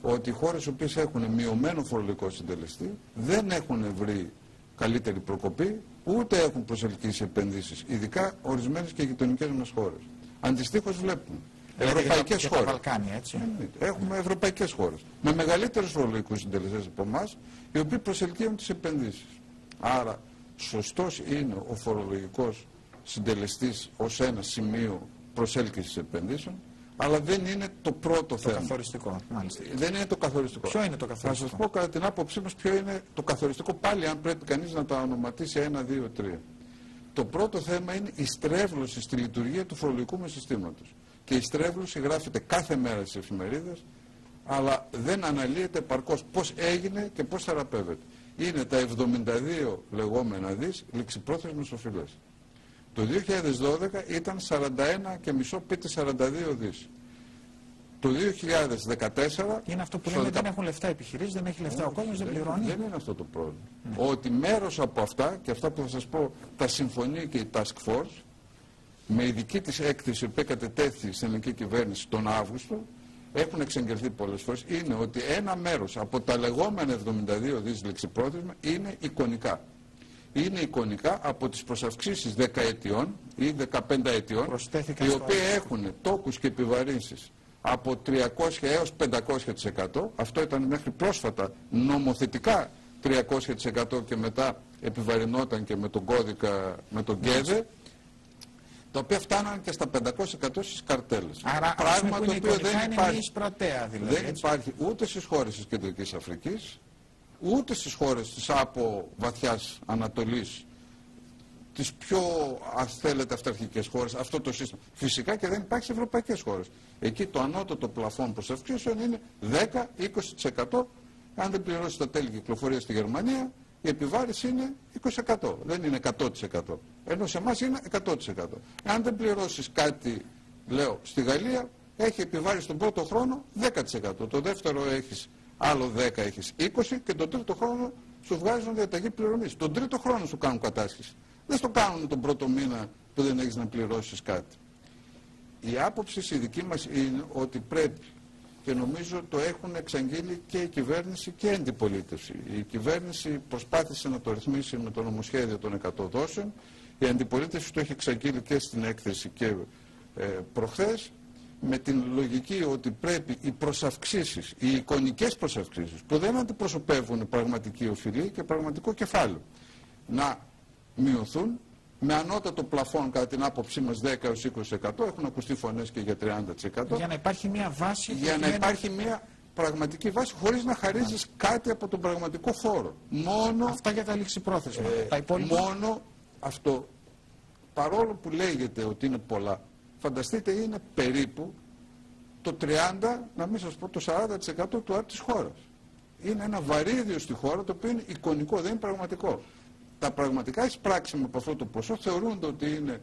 ότι οι χώρες οι οποίες έχουν μειωμένο φορολογικό συντελεστή δεν έχουν βρει καλύτερη προκοπή, ούτε έχουν προσελκύσει επενδύσεις, ειδικά ορισμένες και γειτονικές μας χώρες. Αντιστοίχως βλέπουμε ευρωπαϊκές χώρες. Βαλκάνια, έτσι. Έχουμε ευρωπαϊκές χώρες με μεγαλύτερους φορολογικούς συντελεστές από εμάς, οι οποίοι προσελκύουν τις επενδύσεις. Άρα, σωστός είναι ο φορολογικός συντελεστής ως ένα σημείο προσέλκυσης επενδύσεων, αλλά δεν είναι το πρώτο θέμα. Το καθοριστικό, μάλιστα. Δεν είναι το καθοριστικό. Ποιο είναι το καθοριστικό? Θα σας πω κατά την άποψή μας ποιο είναι το καθοριστικό, πάλι αν πρέπει κανείς να τα ονοματίσει 1, 2, 3. Το πρώτο θέμα είναι η στρέβλωση στη λειτουργία του φορολογικού μας συστήματος. Και η στρέβλωση γράφεται κάθε μέρα στις εφημερίδες, αλλά δεν αναλύεται επαρκώς πώς έγινε και πώς θεραπεύεται. Είναι τα 72 λεγόμενα δις ληξιπρόθεσμες οφειλές. Το 2012 ήταν 41,5 π. 42 δις. Το 2014... Είναι αυτό που λέμε, δεν έχουν λεφτά επιχειρήσεις, δεν έχει λεφτά ο κόσμος, δεν πληρώνει. Δεν είναι αυτό το πρόβλημα. Ότι μέρος από αυτά, και αυτά που θα σας πω, τα συμφωνεί και η Task Force, με ειδική της έκθεση που κατετέθη στην ελληνική κυβέρνηση τον Αύγουστο, έχουν εξεγγελθεί πολλές φορές, είναι ότι ένα μέρος από τα λεγόμενα 72 δις λεξιπρόθεσμα είναι εικονικά. Είναι εικονικά από τις προσαυξήσεις δεκαετιών ή 15 ετιών, οι οποίοι έχουν τόκους και επιβαρύνσεις από 300 έως 500%. Αυτό ήταν μέχρι πρόσφατα νομοθετικά 300% και μετά επιβαρυνόταν και με τον κώδικα, με τον ΚΕΔΕ, τα οποία φτάναν και στα 500% στις καρτέλες. Άρα, πράγμα το οποίο δεν υπάρχει, δηλαδή, δεν υπάρχει ούτε στις χώρες της Κεντρικής Αφρικής, ούτε στις χώρες της από βαθιάς Ανατολής, τις πιο, αν θέλετε, αυταρχικές χώρες, αυτό το σύστημα. Φυσικά και δεν υπάρχει σε ευρωπαϊκές χώρες. Εκεί το ανώτατο πλαφόν προσαυξήσεων είναι 10-20%. Αν δεν πληρώσει τα τέλη κυκλοφορίας στη Γερμανία, η επιβάρηση είναι 20%. Δεν είναι 100%. Ενώ σε εμάς είναι 100%. Αν δεν πληρώσεις κάτι, λέω, στη Γαλλία, έχει επιβάρηση τον πρώτο χρόνο 10%. Το δεύτερο έχεις άλλο 10, έχεις 20% και τον τρίτο χρόνο σου βγάζουν διαταγή πληρωμής. Τον τρίτο χρόνο σου κάνουν κατάσχεση. Δεν στο κάνουν τον πρώτο μήνα που δεν έχεις να πληρώσεις κάτι. Η άποψη η δική μας είναι ότι πρέπει, και νομίζω το έχουν εξαγγείλει και η κυβέρνηση και η αντιπολίτευση. Η κυβέρνηση προσπάθησε να το ρυθμίσει με το νομοσχέδιο των 100 δόσεων. Η αντιπολίτευση το έχει εξαγγείλει και στην έκθεση και προχθές, με την λογική ότι πρέπει οι προσαυξήσεις, οι εικονικές προσαυξήσεις, που δεν αντιπροσωπεύουν πραγματική οφειλή και πραγματικό κεφάλαιο, να μειωθούν με ανώτατο πλαφόν, κατά την άποψή μας, 10-20%. Έχουν ακουστεί φωνές και για 30%. Για να υπάρχει μια βάση. Για να υπάρχει μια πραγματική βάση, χωρίς να χαρίζεις κάτι από τον πραγματικό φόρο. Μόνο, αυτά για τα ληξιπρόθεσμα. Τα υπόλοιπα. Μόνο αυτό, παρόλο που λέγεται ότι είναι πολλά, φανταστείτε είναι περίπου το 30, να μην σας πω το 40% του ΑΕΠ της χώρας. Είναι ένα βαρύδιο στη χώρα, το οποίο είναι εικονικό, δεν είναι πραγματικό. Τα πραγματικά εισπράξιμα από αυτό το ποσό θεωρούνται ότι είναι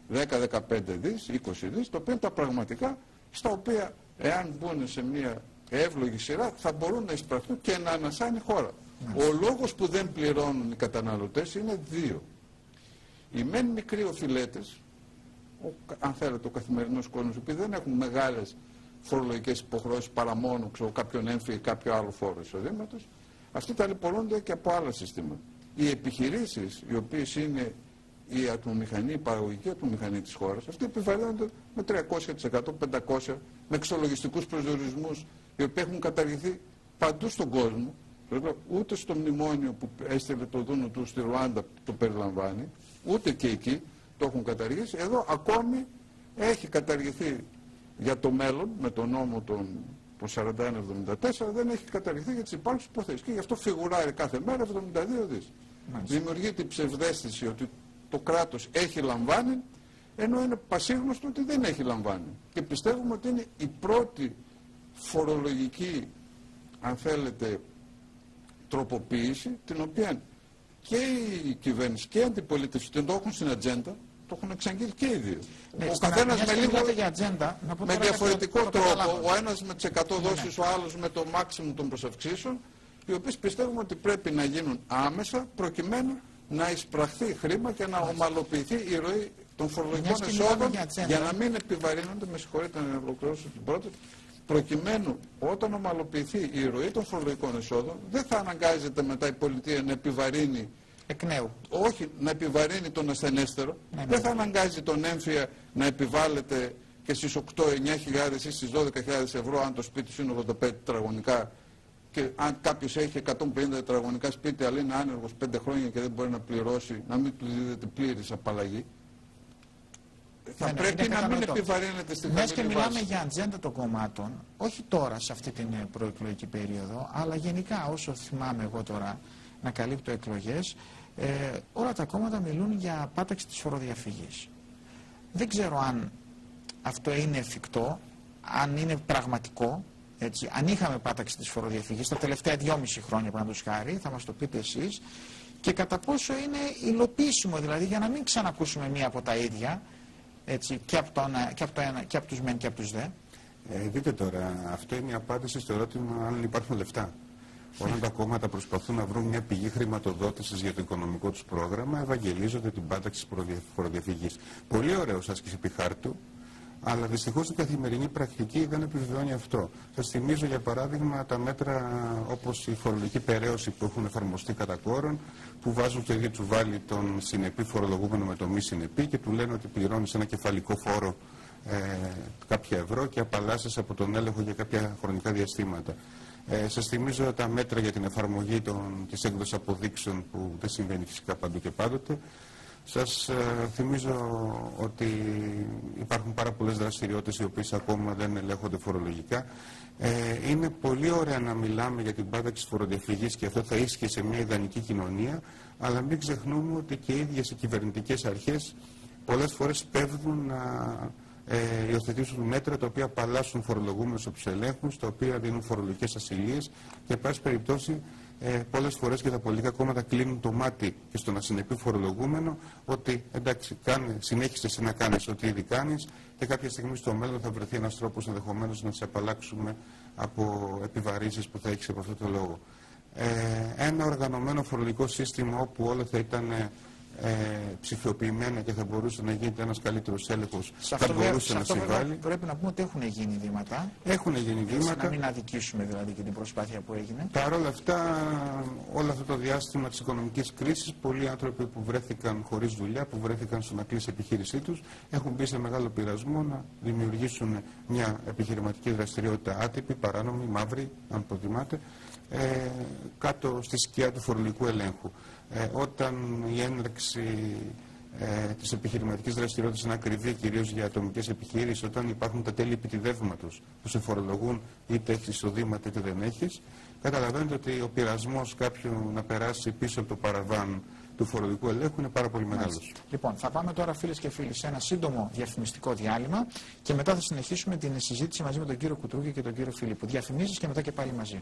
10-15 δις, 20 δις, το οποίο είναι τα πραγματικά, στα οποία εάν μπουν σε μια εύλογη σειρά θα μπορούν να εισπραχθούν και να ανασάνει η χώρα. Ο λόγος που δεν πληρώνουν οι καταναλωτές είναι δύο. Οι μεν μικροί οφειλέτες, αν θέλετε ο καθημερινός κόσμος, που δεν έχουν μεγάλες φορολογικές υποχρεώσεις παρά μόνο κάποιον έμφυα ή κάποιο άλλο φόρο εισοδήματος, αυτοί ταλαιπωρούνται και από άλλα συστήματα. Οι επιχειρήσεις, οι οποίες είναι η ατμομηχανή, η παραγωγική ατμομηχανή της χώρας, αυτοί επιβαρύνονται με 300%, 500%, με εξολογιστικούς προσδιορισμούς, οι οποίοι έχουν καταργηθεί παντού στον κόσμο. Ούτε στο μνημόνιο που έστειλε το Δούνο του στη Ρουάντα το περιλαμβάνει, ούτε και εκεί το έχουν καταργήσει. Εδώ ακόμη έχει καταργηθεί για το μέλλον, με τον νόμο των 41-74, δεν έχει καταργηθεί για τις υπάρχουσες υποθέσεις. Και γι' αυτό φιγουράρει κάθε μέρα 72 δις. Δημιουργείται η ψευδαίσθηση ότι το κράτος έχει λαμβάνει, ενώ είναι πασίγνωστο ότι δεν έχει λαμβάνει. Και πιστεύουμε ότι είναι η πρώτη φορολογική, αν θέλετε, τροποποίηση, την οποία και η κυβέρνηση και η αντιπολίτευση την το έχουν στην ατζέντα, το έχουν εξαγγείλει και οι δύο. Ο καθένας με λίγο με διαφορετικό τρόπο, ο ένας με τις 100 δόσεις, ο άλλος με το μάξιμο των προσαυξήσεων, οι οποίες πιστεύουμε ότι πρέπει να γίνουν άμεσα προκειμένου να εισπραχθεί χρήμα και να ομαλοποιηθεί η ροή των φορολογικών εσόδων για να μην επιβαρύνονται, με συγχωρείτε να ολοκληρώσω την πρώτη, προκειμένου όταν ομαλοποιηθεί η ροή των φορολογικών εσόδων δεν θα αναγκάζεται μετά η πολιτεία να επιβαρύνει εκ νέου. Όχι, να επιβαρύνει τον ασθενέστερο, δεν θα αναγκάζει τον έμφυα να επιβάλλεται και στις 8-9.000 ή στις 12.000 ευρώ αν το σπίτι σου είναι 85 τετραγωνικά και αν κάποιος έχει 150 τετραγωνικά σπίτι αλλά είναι άνεργος 5 χρόνια και δεν μπορεί να πληρώσει, να μην του δίδεται πλήρης απαλλαγή. Θα πρέπει να μην επιβαρύνεται στη χαμηλή βάση. Και μιλάμε για ατζέντα των κομμάτων, όχι τώρα σε αυτή την προεκλογική περίοδο, αλλά γενικά όσο θυμάμαι εγώ τώρα να καλύπτω εκλογές, όλα τα κόμματα μιλούν για πάταξη της φοροδιαφυγής. Δεν ξέρω αν αυτό είναι εφικτό, αν είναι πραγματικό, έτσι, αν είχαμε πάταξη της φοροδιαφυγής τα τελευταία 2,5 χρόνια, παραδείγματος χάρη, θα μας το πείτε εσείς, και κατά πόσο είναι υλοποιήσιμο, δηλαδή για να μην ξανακούσουμε μία από τα ίδια, έτσι, και από τους μεν και από τους δε. Δείτε τώρα, αυτό είναι η απάντηση στο ερώτημα αν υπάρχουν λεφτά. Όλα τα κόμματα προσπαθούν να βρουν μια πηγή χρηματοδότησης για το οικονομικό τους πρόγραμμα, ευαγγελίζονται την πάταξη της φοροδιαφυγής. Πολύ ωραίος άσκηση επιχάρτου, Αλλά δυστυχώς η καθημερινή πρακτική δεν επιβεβαιώνει αυτό. Σας θυμίζω για παράδειγμα τα μέτρα όπως η φορολογική περαίωση που έχουν εφαρμοστεί κατά κόρον, που βάζουν το ίδιο τσουβάλι τον συνεπή φορολογούμενο με το μη συνεπή και του λένε ότι πληρώνεις ένα κεφαλικό φόρο κάποια ευρώ και απαλλάσσεσαι από τον έλεγχο για κάποια χρονικά διαστήματα. Σας θυμίζω τα μέτρα για την εφαρμογή της έκδοσης αποδείξεων που δεν συμβαίνει φυσικά παντού και πάντοτε. Σας θυμίζω ότι υπάρχουν πάρα πολλές δραστηριότητες οι οποίες ακόμα δεν ελέγχονται φορολογικά. Είναι πολύ ωραία να μιλάμε για την πάταξη φοροδιαφυγής και αυτό θα ίσχυε σε μια ιδανική κοινωνία, αλλά μην ξεχνούμε ότι και οι ίδιες οι κυβερνητικές αρχές πολλές φορές πέφτουν να υιοθετήσουν μέτρα τα οποία απαλλάσσουν φορολογούμενους από τους ελέγχους, τα οποία δίνουν φορολογικές ασυλίες και, εν πάση περιπτώσει, πολλές φορές και τα πολιτικά κόμματα κλείνουν το μάτι και στον ασυνεπή φορολογούμενο ότι εντάξει, συνέχισε εσύ να κάνεις ό,τι ήδη κάνεις και κάποια στιγμή στο μέλλον θα βρεθεί ένας τρόπος ενδεχομένως να σε απαλλάξουμε από επιβαρύνσεις που θα έχεις από αυτό το λόγο. Ένα οργανωμένο φορολογικό σύστημα όπου όλα θα ήταν ψηφιοποιημένα και θα μπορούσε να γίνεται ένας καλύτερος έλεγχος, θα μπορούσε να συμβάλλει. Πρέπει να πούμε ότι έχουν γίνει βήματα. Έχουν γίνει βήματα. Να μην αδικήσουμε δηλαδή και την προσπάθεια που έγινε. Παρ' όλα αυτά, όλο αυτό το διάστημα της οικονομικής κρίσης, πολλοί άνθρωποι που βρέθηκαν χωρίς δουλειά, που βρέθηκαν στο να κλείσει η επιχείρησή τους, έχουν μπει σε μεγάλο πειρασμό να δημιουργήσουν μια επιχειρηματική δραστηριότητα άτυπη, παράνομη, μαύρη, αν προτιμάτε, κάτω στη σκιά του φορολογικού ελέγχου. Όταν η έναρξη της επιχειρηματικής δραστηριότητας είναι ακριβή, κυρίως για ατομικές επιχειρήσεις, όταν υπάρχουν τα τέλη επιτιδεύματος που σε φορολογούν είτε έχεις εισοδήματα είτε δεν έχεις, καταλαβαίνετε ότι ο πειρασμός κάποιου να περάσει πίσω από το παραβάν του φορολογικού ελέγχου είναι πάρα πολύ μεγάλος. Λοιπόν, θα πάμε τώρα φίλες και φίλοι σε ένα σύντομο διαφημιστικό διάλειμμα και μετά θα συνεχίσουμε την συζήτηση μαζί με τον κύριο Κουτρούγη και τον κύριο Φίλιππου. Διαφημίσεις και μετά και πάλι μαζί.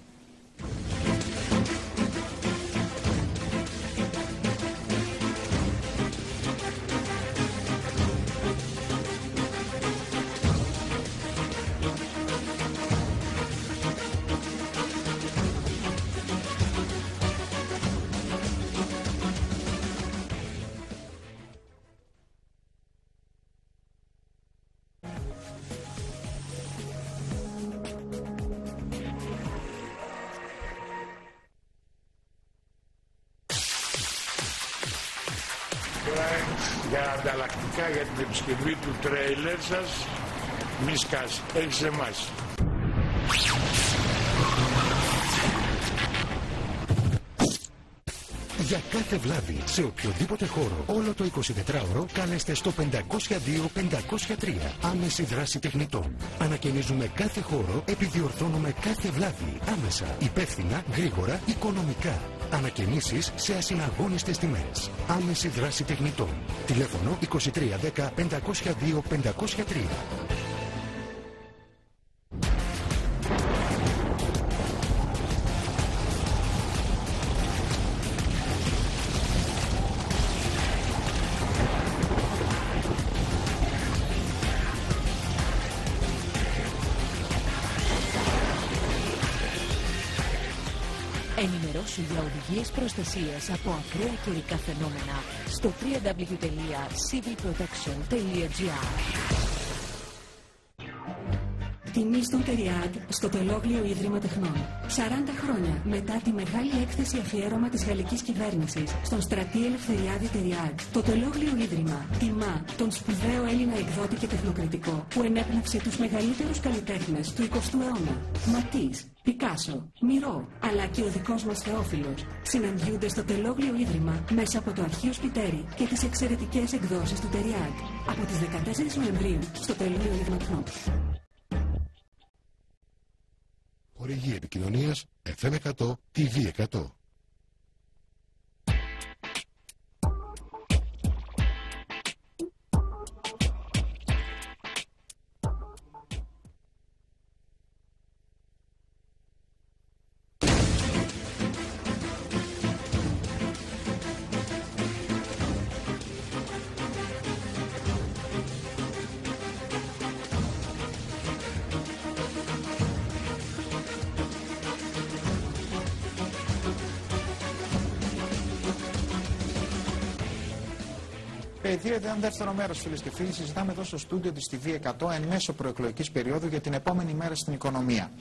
Για ανταλλακτικά για την επισκευή του τρέιλερ σας, μη σκάσει, έχεις εμάς. Για κάθε βλάβη σε οποιοδήποτε χώρο όλο το 24ωρο κάλεστε στο 502-503. Άμεση δράση τεχνητών. Ανακαινίζουμε κάθε χώρο, επιδιορθώνουμε κάθε βλάβη. Άμεσα, υπεύθυνα, γρήγορα, οικονομικά. Ανακαινήσεις σε ασυναγώνιστες τιμές. Άμεση δράση τεχνητών. Τηλέφωνο 2310 502 503. Ενημερώσου για οδηγίες προστασίας από ακραία καιρικά φαινόμενα στο www.civilprotection.gr. Τιμή στον Teriad στο Τελόγλιο Ίδρυμα Τεχνών. 40 χρόνια μετά τη μεγάλη έκθεση αφιέρωμα της γαλλικής κυβέρνησης στον στρατή Ελευθεριάδη Teriad, το Τελόγλιο Ίδρυμα τιμά τον σπουδαίο Έλληνα εκδότη και τεχνοκριτικό που ενέπνευσε τους μεγαλύτερους καλλιτέχνες του 20ου αιώνα. Ματίς, Πικάσο, Μυρό, αλλά και ο δικός μας Θεόφιλος συναντιούνται στο Τελόγλιο Ίδρυμα μέσα από το αρχείο Σπιτέρι και τις εξαιρετικές εκδόσεις του Teriad από τις 14 Νοεμβρίου στο Τελόγλιο Ίδρυμα Τεχνών. Χορηγή επικοινωνίας FM 100 TV 100. Πεδίο ιδεών δεύτερο μέρος, φίλες και φίλοι. Συζητάμε εδώ στο στούντιο της TV100 εν μέσω προεκλογικής περίοδου για την επόμενη μέρα στην οικονομία.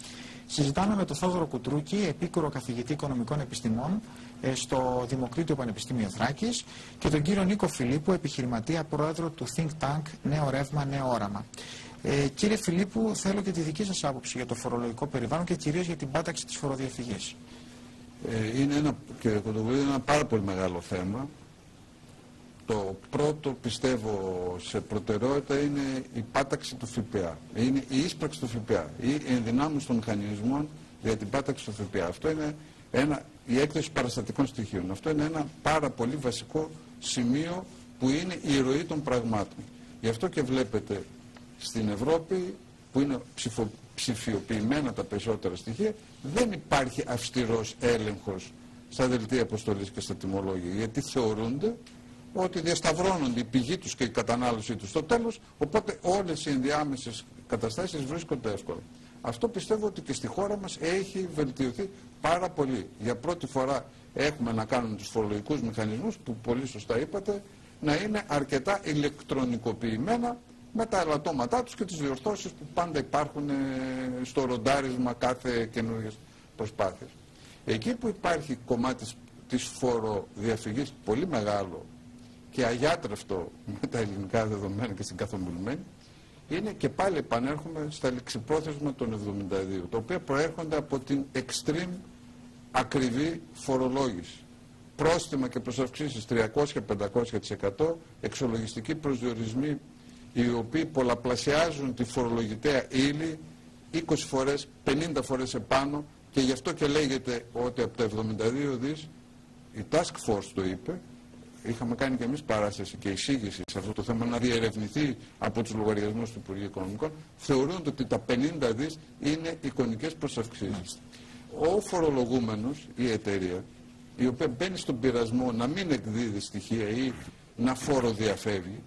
Συζητάμε με τον Θόδωρο Κουτρούκη, επίκουρο καθηγητή οικονομικών επιστημών στο Δημοκρίτιο Πανεπιστήμιο Θράκης, και τον κύριο Νίκο Φιλίππου, επιχειρηματία, πρόεδρο του Think Tank Νέο Ρεύμα, Νέο Όραμα. Κύριε Φιλίππου, θέλω και τη δική σας άποψη για το φορολογικό περιβάλλον και κυρίως για την πάταξη της φοροδιαφυγής. Είναι ένα πάρα πολύ μεγάλο θέμα. Το πρώτο, πιστεύω, σε προτεραιότητα είναι η πάταξη του ΦΠΑ. Είναι η ίσπραξη του ΦΠΑ, η ενδυνάμωση των μηχανισμών για την πάταξη του ΦΠΑ. Αυτό είναι η έκθεση παραστατικών στοιχείων. Αυτό είναι ένα πάρα πολύ βασικό σημείο που είναι η ροή των πραγμάτων. Γι' αυτό και βλέπετε στην Ευρώπη, που είναι ψηφιοποιημένα τα περισσότερα στοιχεία, δεν υπάρχει αυστηρός έλεγχος στα δελτία αποστολής και στα τιμολόγια, γιατί θεωρούνται ότι διασταυρώνονται η πηγή τους και η κατανάλωσή τους στο τέλος, οπότε όλες οι ενδιάμεσες καταστάσεις βρίσκονται εύκολα. Αυτό πιστεύω ότι και στη χώρα μας έχει βελτιωθεί πάρα πολύ. Για πρώτη φορά έχουμε να κάνουμε τους φορολογικούς μηχανισμούς, που πολύ σωστά είπατε, να είναι αρκετά ηλεκτρονικοποιημένα, με τα ελαττώματά τους και τις διορθώσεις που πάντα υπάρχουν στο ροντάρισμα κάθε καινούργιας προσπάθειας. Εκεί που υπάρχει κομμάτι της φοροδιαφυγής πολύ μεγάλο και αγιάτρευτο με τα ελληνικά δεδομένα και στην καθομιλουμένη, είναι, και πάλι επανέρχομαι στα ληξιπρόθεσμα των 72, τα οποία προέρχονται από την extreme ακριβή φορολόγηση. Πρόστιμα και προσαυξήσεις 300-500%, εξολογιστικοί προσδιορισμοί οι οποίοι πολλαπλασιάζουν τη φορολογητέα ύλη 20 φορές, 50 φορές επάνω, και γι' αυτό και λέγεται ότι από τα 72 δις, η Task Force το είπε, είχαμε κάνει και εμείς παράσταση και εισήγηση σε αυτό το θέμα να διερευνηθεί από τους λογαριασμούς του Υπουργείου Οικονομικών, θεωρούν ότι τα 50 δις είναι εικονικές προσαυξήσεις. Ο φορολογούμενος, η εταιρεία, η οποία μπαίνει στον πειρασμό να μην εκδίδει στοιχεία ή να φοροδιαφεύγει,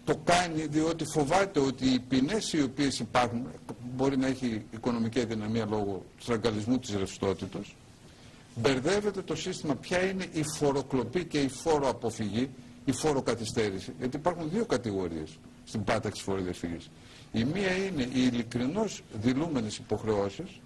το κάνει διότι φοβάται ότι οι ποινές οι οποίες υπάρχουν, μπορεί να έχει οικονομική αδυναμία λόγω στραγγαλισμού της ρευστότητας, μπερδεύεται το σύστημα ποια είναι η φοροκλοπή και η φοροαποφυγή, η φοροκαθυστέρηση. Γιατί υπάρχουν δύο κατηγορίες στην πάταξη φοροδιαφυγής. Η μία είναι οι ειλικρινώς δηλούμενες υποχρεώσεις,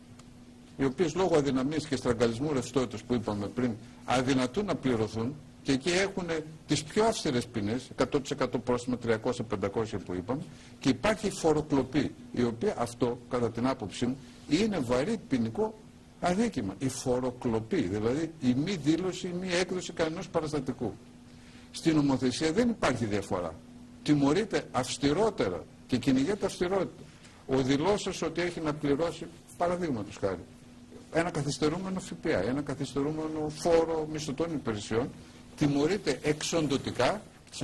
οι οποίες λόγω αδυναμίας και στραγγαλισμού ρευστότητας που είπαμε πριν αδυνατούν να πληρωθούν, και εκεί έχουν τις πιο αυστηρές ποινές, 100% πρόστιμα, 300-500 που είπαμε, και υπάρχει η φοροκλοπή, η οποία αυτό, κατά την άποψή μου, είναι βαρύ ποινικό αδίκημα. Η φοροκλοπή, δηλαδή η μη δήλωση, η μη έκδοση κανενός παραστατικού. Στην νομοθεσία δεν υπάρχει διαφορά. Τιμωρείται αυστηρότερα και κυνηγέται αυστηρότητα ο δηλώσεως ότι έχει να πληρώσει, παραδείγματος χάρη, ένα καθυστερούμενο ΦΠΑ, ένα καθυστερούμενο φόρο μισθωτών υπηρεσιών, τιμωρείται εξοντωτικά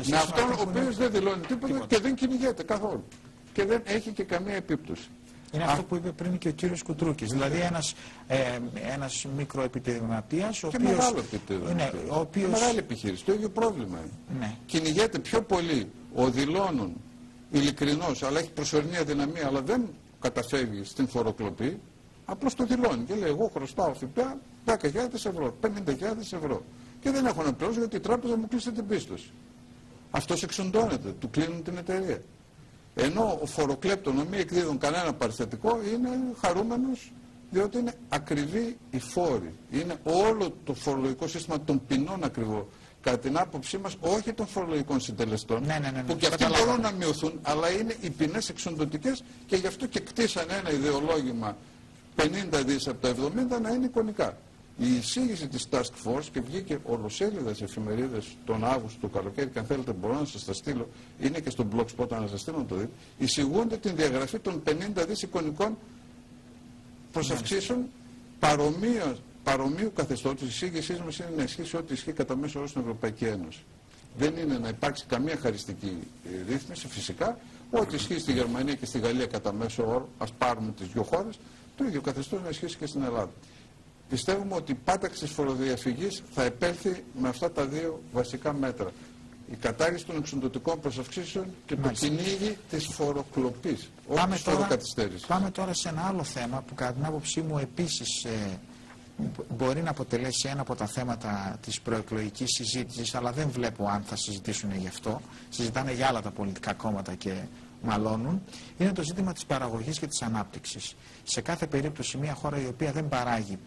με αυτόν ο οποίος δεν δηλώνει τίποτα και δεν κυνηγέται καθόλου και δεν έχει και καμία επίπτωση. Είναι αυτό που είπε πριν και ο κύριος Κουτρούκης, δηλαδή ένας μικροεπιτεδηματίας, ο οποίος... μεγάλο επιτεδηματίας, μεγάλη επιχείρηση, το ίδιο πρόβλημα είναι. Ναι. Κυνηγέται πιο πολύ ο δηλώνων ειλικρινός, αλλά έχει προσωρινή αδυναμία, αλλά δεν καταφεύγει στην φοροκλοπή, απλώς το δηλώνει και λέει: εγώ χρωστάω ΦΠΑ 10.000 ευρώ, 50.000 ευρώ. Και δεν έχω να πληρώσω γιατί η τράπεζα μου κλείσει την πίστοση. Αυτός εξοντώνεται, του κλείνουν την εταιρεία. Ενώ ο φοροκλέπτων, ο μη εκδίδων κανένα παραστατικό, είναι χαρούμενος διότι είναι ακριβή η φόρη. Είναι όλο το φορολογικό σύστημα των ποινών ακριβό. Κατά την άποψή μας, όχι των φορολογικών συντελεστών, που και αυτοί μπορούν να μειωθούν, αλλά είναι οι ποινές εξοντωτικές, και γι' αυτό και κτίσαν ένα ιδεολόγημα 50 δις από τα 70 να είναι εικονικά. Η εισήγηση της Task Force, και βγήκε ολοσέλιδα σε εφημερίδες τον Αύγουστο το καλοκαίρι, και αν θέλετε μπορώ να σας τα στείλω, είναι και στο blogspot να σας στείλω να το δείτε, εισηγούνται την διαγραφή των 50 δις εικονικών προσαυξήσεων παρομοίου καθεστώτος. Η εισήγησή μας είναι να ισχύσει ό,τι ισχύει κατά μέσο όρο στην Ευρωπαϊκή Ένωση. Δεν είναι να υπάρξει καμία χαριστική ρύθμιση, φυσικά. Ό,τι ισχύει στη Γερμανία και στη Γαλλία κατά μέσο όρο, ας πάρουμε τις δύο χώρες, το ίδιο καθεστώς να ισχύσει και στην Ελλάδα. Πιστεύουμε ότι η πάταξη της φοροδιαφυγής θα επέλθει με αυτά τα δύο βασικά μέτρα. Η κατάργηση των εξοντωτικών προσαυξήσεων και το κυνήγι της φοροκλοπής, όχι της φοροκαθυστέρησης. Πάμε τώρα σε ένα άλλο θέμα που κατά την άποψή μου επίσης μπορεί να αποτελέσει ένα από τα θέματα της προεκλογικής συζήτησης, αλλά δεν βλέπω αν θα συζητήσουν γι' αυτό. Συζητάνε για άλλα τα πολιτικά κόμματα και μαλώνουν. Είναι το ζήτημα της παραγωγής και της ανάπτυξης. Σε κάθε περίπτωση μια χώρα η οποία δεν παράγει,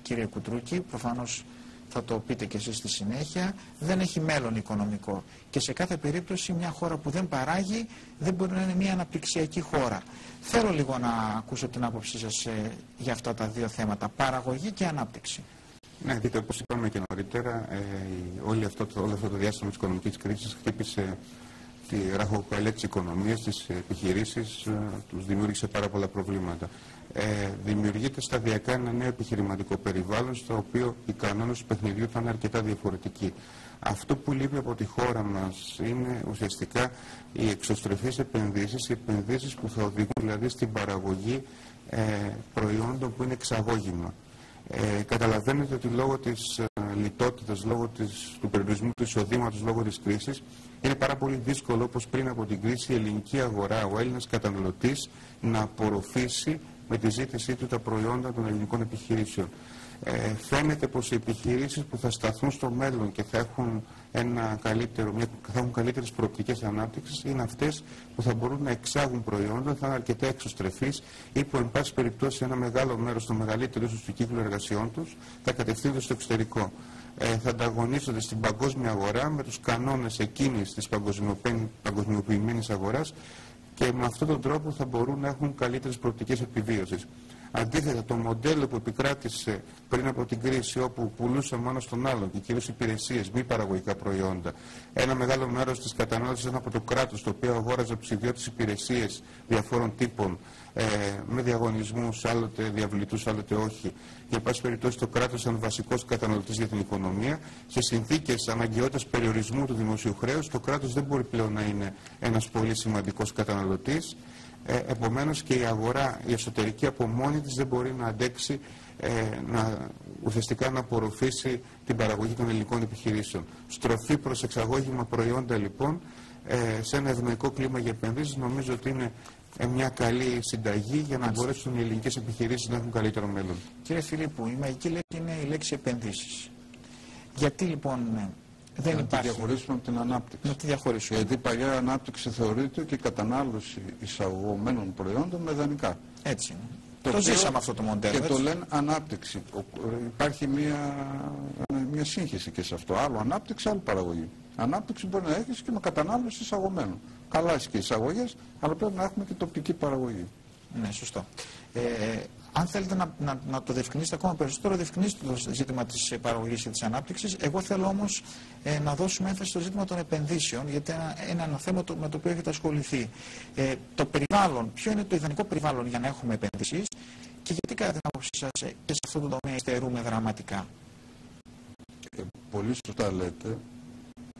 κύριε Κουτρούκη, προφανώς θα το πείτε και εσείς στη συνέχεια, δεν έχει μέλλον οικονομικό. Και σε κάθε περίπτωση μια χώρα που δεν παράγει δεν μπορεί να είναι μια αναπτυξιακή χώρα. Θέλω λίγο να ακούσω την άποψή σας για αυτά τα δύο θέματα, παραγωγή και ανάπτυξη. Ναι, δείτε, όπως είπαμε και νωρίτερα, όλο αυτό το διάστημα της οικονομικής κρίσης χτύπησε τη ραχοκοκαλιά της οικονομίας, τις επιχειρήσεις, τους δημιούργησε πάρα πολλά προβλήματα. Δημιουργείται σταδιακά ένα νέο επιχειρηματικό περιβάλλον, στο οποίο οι κανόνες του παιχνιδιού θα είναι αρκετά διαφορετικοί. Αυτό που λείπει από τη χώρα μας είναι ουσιαστικά οι εξωστρεφείς επενδύσεις, οι επενδύσεις που θα οδηγούν δηλαδή στην παραγωγή προϊόντων που είναι εξαγώγημα. Καταλαβαίνετε ότι λόγω της λιτότητας, λόγω του περιορισμού του εισοδήματος, λόγω της κρίσης, είναι πάρα πολύ δύσκολο, όπως πριν από την κρίση, η ελληνική αγορά, ο Έλληνας καταναλωτής να απορροφήσει με τη ζήτησή του τα προϊόντα των ελληνικών επιχειρήσεων. Φαίνεται πως οι επιχειρήσεις που θα σταθούν στο μέλλον και θα έχουν, θα έχουν καλύτερες προοπτικές ανάπτυξης είναι αυτές που θα μπορούν να εξάγουν προϊόντα, θα είναι αρκετά εξωστρεφείς ή που, εν πάση περιπτώσει, ένα μεγάλο μέρος, το μεγαλύτερο ίσως του κύκλου εργασιών τους, θα κατευθύνονται στο εξωτερικό. Θα ανταγωνίζονται στην παγκόσμια αγορά με τους κανόνες εκείνης της παγκοσμιοποιημένης αγοράς και με αυτόν τον τρόπο θα μπορούν να έχουν καλύτερες προοπτικές επιβίωσης. Αντίθετα, το μοντέλο που επικράτησε πριν από την κρίση, όπου πουλούσαμε μόνο στον άλλον και κυρίως υπηρεσίες, μη παραγωγικά προϊόντα, ένα μεγάλο μέρος της κατανάλωσης ήταν από το κράτος, το οποίο αγόραζε από τις ιδιώτες υπηρεσίες διαφόρων τύπων, με διαγωνισμούς, άλλοτε διαβλητούς, άλλοτε όχι. Και, εν πάση περιπτώσει, το κράτος ήταν βασικός καταναλωτής για την οικονομία. Σε συνθήκες αναγκαιότητας περιορισμού του δημοσίου χρέους, το κράτος δεν μπορεί πλέον να είναι ένας πολύ σημαντικός καταναλωτής. Επομένως και η αγορά, η εσωτερική από μόνη της δεν μπορεί να αντέξει, ουσιαστικά να απορροφήσει την παραγωγή των ελληνικών επιχειρήσεων. Στροφή προς εξαγώγημα προϊόντα λοιπόν, σε ένα ευνοϊκό κλίμα για επενδύσεις, νομίζω ότι είναι μια καλή συνταγή για να μπορέσουν οι ελληνικές επιχειρήσεις να έχουν καλύτερο μέλλον. Κύριε Φιλίππου, η μαγική λέξη είναι η λέξη επενδύσεις. Γιατί λοιπόν δεν υπάρχει? Να τη διαχωρίσουμε από την ανάπτυξη. Να τη διαχωρίσουμε. Γιατί η παλιά ανάπτυξη θεωρείται και η κατανάλωση εισαγωγμένων προϊόντων με δανεικά. Έτσι είναι. Το ζήσαμε αυτό το μοντέλο. Και έτσι το λένε ανάπτυξη. Υπάρχει μια σύγχυση και σε αυτό. Άλλο ανάπτυξη, άλλο παραγωγή. Ανάπτυξη μπορεί να έχει και με κατανάλωση εισαγωμένων. Καλά έχει και εισαγωγές, αλλά πρέπει να έχουμε και τοπική παραγωγή. Ναι, σωστό. Αν θέλετε να το διευκρινίσετε ακόμα περισσότερο, διευκρινίστε το ζήτημα της παραγωγής και της ανάπτυξης. Εγώ θέλω όμως να δώσουμε έμφαση στο ζήτημα των επενδύσεων, γιατί είναι ένα θέμα με το οποίο έχετε ασχοληθεί. Το περιβάλλον, ποιο είναι το ιδανικό περιβάλλον για να έχουμε επενδύσεις και γιατί κατά την άποψή σας και σε αυτό το τομέα υστερούμε δραματικά? Πολύ σωστά λέτε.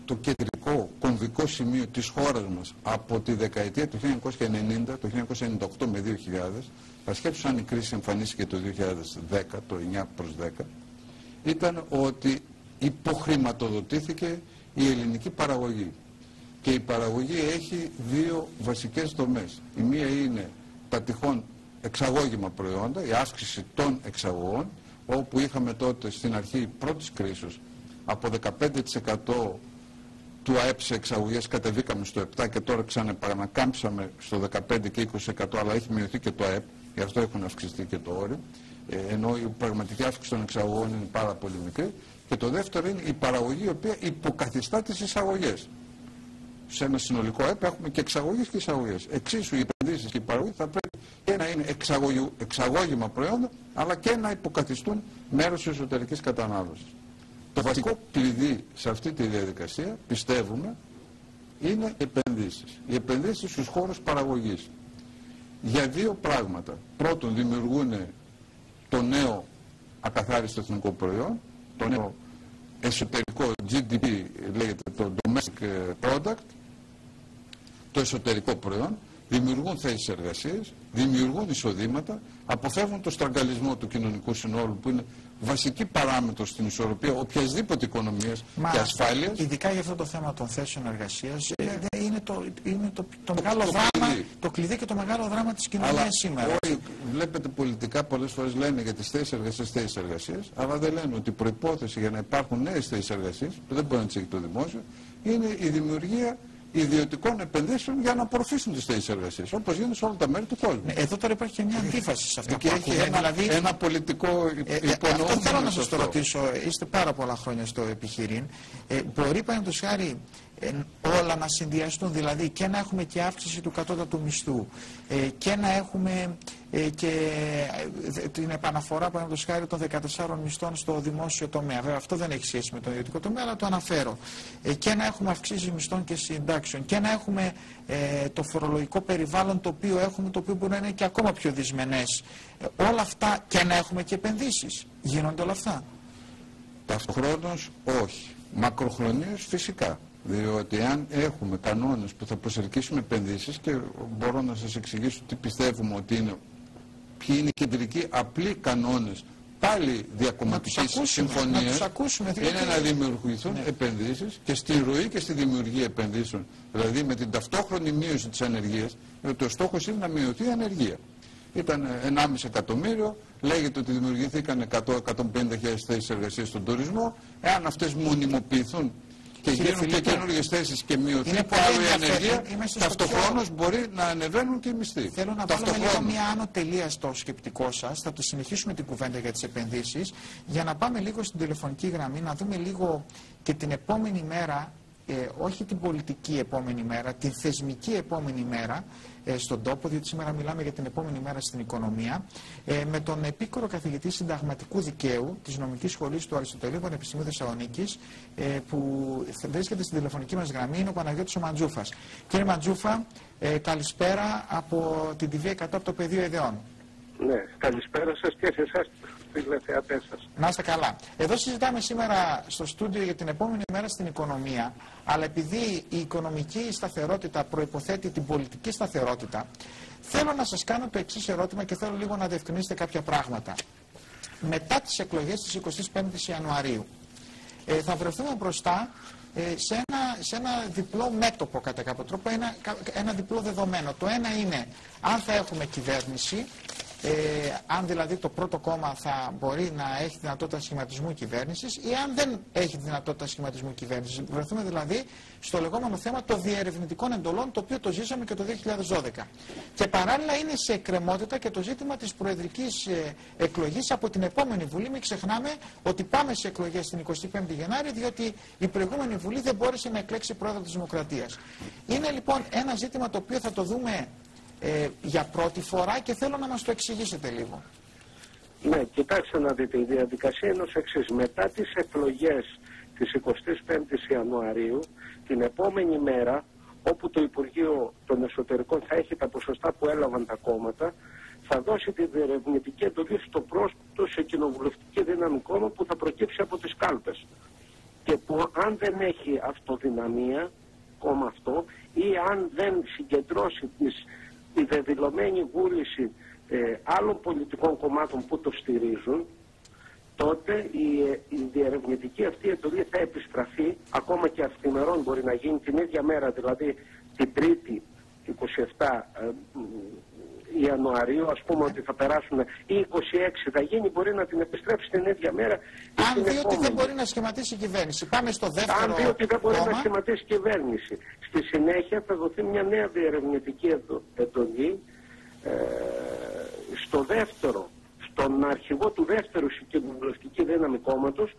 Το κεντρικό κομβικό σημείο της χώρας μας από τη δεκαετία του 1990, το 1998 με 2000, ασχέτως αν η κρίση εμφανίστηκε το 2010, το 9 προς 10, ήταν ότι υποχρηματοδοτήθηκε η ελληνική παραγωγή. Και η παραγωγή έχει δύο βασικές δομές. Η μία είναι τα τυχόν εξαγώγημα προϊόντα, η αύξηση των εξαγωγών, όπου είχαμε τότε στην αρχή πρώτης κρίσης από 15% του ΑΕΠ σε εξαγωγές κατεβήκαμε στο 7% και τώρα ξαναπανακάμψαμε στο 15% και 20%, αλλά έχει μειωθεί και το ΑΕΠ, γι' αυτό έχουν αυξηθεί και το όριο, ενώ η πραγματική αύξηση των εξαγωγών είναι πάρα πολύ μικρή. Και το δεύτερο είναι η παραγωγή, η οποία υποκαθιστά τις εισαγωγές. Σε ένα συνολικό ΑΕΠ έχουμε και εξαγωγές και εισαγωγές. Εξίσου οι επενδύσεις και η παραγωγή θα πρέπει και να είναι εξαγώγημα προϊόντα, αλλά και να υποκαθιστούν μέρος της εσωτερικής κατανάλωσης. Το βασικό κλειδί σε αυτή τη διαδικασία, πιστεύουμε, είναι επενδύσεις. Οι επενδύσεις στους χώρους παραγωγής. Για δύο πράγματα. Πρώτον, δημιουργούν το νέο ακαθάριστο εθνικό προϊόν, το νέο εσωτερικό GDP, λέγεται το Domestic Product, το εσωτερικό προϊόν, δημιουργούν θέσεις εργασίας, δημιουργούν εισοδήματα, αποφεύγουν το στραγγαλισμό του κοινωνικού συνόλου που είναι βασική παράμετρος στην ισορροπία οποιασδήποτε οικονομίας και ασφάλειας. Ειδικά για αυτό το θέμα των θέσεων εργασίας είναι το μεγάλο δράμα, το κλειδί και το μεγάλο δράμα της κοινωνίας σήμερα. Βλέπετε πολιτικά πολλές φορές λένε για τις θέσεις εργασίας, αλλά δεν λένε ότι η προϋπόθεση για να υπάρχουν νέες θέσεις εργασίας, που δεν μπορεί να τις έχει το δημόσιο, είναι η δημιουργία ιδιωτικών επενδύσεων για να απορροφήσουν τις θέσεις εργασίας, όπως γίνεται σε όλα τα μέρη του κόσμου. Εδώ τώρα υπάρχει και μια αντίφαση σε αυτό και έχει ένα πολιτικό υπονοούμενο. Αυτό θέλω να σας το ρωτήσω. Είστε πάρα πολλά χρόνια στο επιχειρήν. Μπορεί παραδείγματος χάρη όλα να συνδυαστούν, δηλαδή και να έχουμε και αύξηση του κατώτατου μισθού και να έχουμε και την επαναφορά παραδείγματος χάρη των 14 μισθών στο δημόσιο τομέα. Βέβαια αυτό δεν έχει σχέση με τον ιδιωτικό τομέα, αλλά το αναφέρω. Και να έχουμε αυξήσεις μισθών και συντάξεων και να έχουμε το φορολογικό περιβάλλον το οποίο έχουμε, το οποίο μπορεί να είναι και ακόμα πιο δυσμενές. Όλα αυτά και να έχουμε και επενδύσεις. Γίνονται όλα αυτά? Ταυτοχρόνως όχι. Μακροχρονίως φυσικά. Διότι αν έχουμε κανόνες που θα προσελκύσουμε επενδύσεις, και μπορώ να σας εξηγήσω τι πιστεύουμε ότι είναι, ποιοι είναι οι κεντρικοί απλοί κανόνες πάλι διακομματικής συμφωνίας, είναι να δημιουργηθούν επενδύσεις και στη ροή και στη δημιουργία επενδύσεων. Δηλαδή με την ταυτόχρονη μείωση της ανεργίας, διότι ο στόχος είναι να μειωθεί η ανεργία. Ήταν 1,5 εκατομμύριο, λέγεται ότι δημιουργήθηκαν 100-150.000 θέσεις εργασίας στον τουρισμό. Εάν αυτές μονιμοποιηθούν και γίνουν και καινούργιες θέσεις και μειωθεί πάλι η ανεργία, ταυτοχρόνως μπορεί να ανεβαίνουν και οι μισθοί. Θέλω να βάλουμε λίγο μια άνω τελεία στο σκεπτικό σας. Θα το συνεχίσουμε την κουβέντα για τις επενδύσεις, για να πάμε λίγο στην τηλεφωνική γραμμή, να δούμε λίγο και την επόμενη μέρα, όχι την πολιτική επόμενη μέρα, την θεσμική επόμενη μέρα στον τόπο, διότι σήμερα μιλάμε για την επόμενη μέρα στην οικονομία, με τον επίκορο καθηγητή συνταγματικού δικαίου της Νομικής Σχολής του Αριστοτελείου Πανεπιστημίου Θεσσαλονίκης, που βρίσκεται στην τηλεφωνική μας γραμμή, είναι ο Παναγιώτης ο Μαντζούφας. Κύριε Μαντζούφα, καλησπέρα από την TV 100 από το Πεδίο Ιδεών. Ναι, καλησπέρα σας και σε εσάς, τηλεθεατές σας. Να είστε καλά. Εδώ συζητάμε σήμερα στο στούντιο για την επόμενη μέρα στην οικονομία, αλλά επειδή η οικονομική σταθερότητα προϋποθέτει την πολιτική σταθερότητα, θέλω να σας κάνω το εξής ερώτημα και θέλω λίγο να διευκρινίσετε κάποια πράγματα. Μετά τις εκλογές της 25ης Ιανουαρίου, θα βρεθούμε μπροστά σε ένα διπλό μέτωπο κατά κάποιο τρόπο, ένα διπλό δεδομένο. Το ένα είναι αν θα έχουμε κυβέρνηση, αν δηλαδή το πρώτο κόμμα θα μπορεί να έχει δυνατότητα σχηματισμού κυβέρνησης ή αν δεν έχει δυνατότητα σχηματισμού κυβέρνησης. Βρεθούμε δηλαδή στο λεγόμενο θέμα των διερευνητικών εντολών, το οποίο το ζήσαμε και το 2012. Και παράλληλα είναι σε εκκρεμότητα και το ζήτημα της προεδρικής εκλογής από την επόμενη Βουλή. Μην ξεχνάμε ότι πάμε σε εκλογές την 25η Γενάρη, διότι η προηγούμενη Βουλή δεν μπόρεσε να εκλέξει πρόεδρο της Δημοκρατίας. Είναι λοιπόν ένα ζήτημα το οποίο θα το δούμε για πρώτη φορά και θέλω να μας το εξηγήσετε λίγο. Ναι, κοιτάξτε να δείτε, η διαδικασία είναι ως εξής. Μετά τις εκλογές της 25ης Ιανουαρίου, την επόμενη μέρα, όπου το Υπουργείο των Εσωτερικών θα έχει τα ποσοστά που έλαβαν τα κόμματα, θα δώσει τη διερευνητική εντολή στο πρόσωπο σε κοινοβουλευτική δύναμη κόμμα που θα προκύψει από τις κάλπες. Και που αν δεν έχει αυτοδυναμία κόμμα αυτό ή αν δεν συγκεντρώσει τη δεδηλωμένη βούληση άλλων πολιτικών κομμάτων που το στηρίζουν, τότε η διερευνητική αυτή εντολή θα επιστραφεί, ακόμα και αυθημερών μπορεί να γίνει την ίδια μέρα, δηλαδή την 3η 27 Ιανουαρίου, ας πούμε ότι θα περάσουν ή 26 θα γίνει, μπορεί να την επιστρέψει την ίδια μέρα. Αν δει ότι δεν μπορεί να σχηματίσει η κυβέρνηση, πάμε στο δεύτερο. Αν δει ότι δεν μπορεί να σχηματίσει η κυβέρνηση, στη συνέχεια θα δοθεί μια νέα διερευνητική εντολή στο δεύτερο, στον αρχηγό του δεύτερου κοινοβουλευτική δύναμη κόμματος,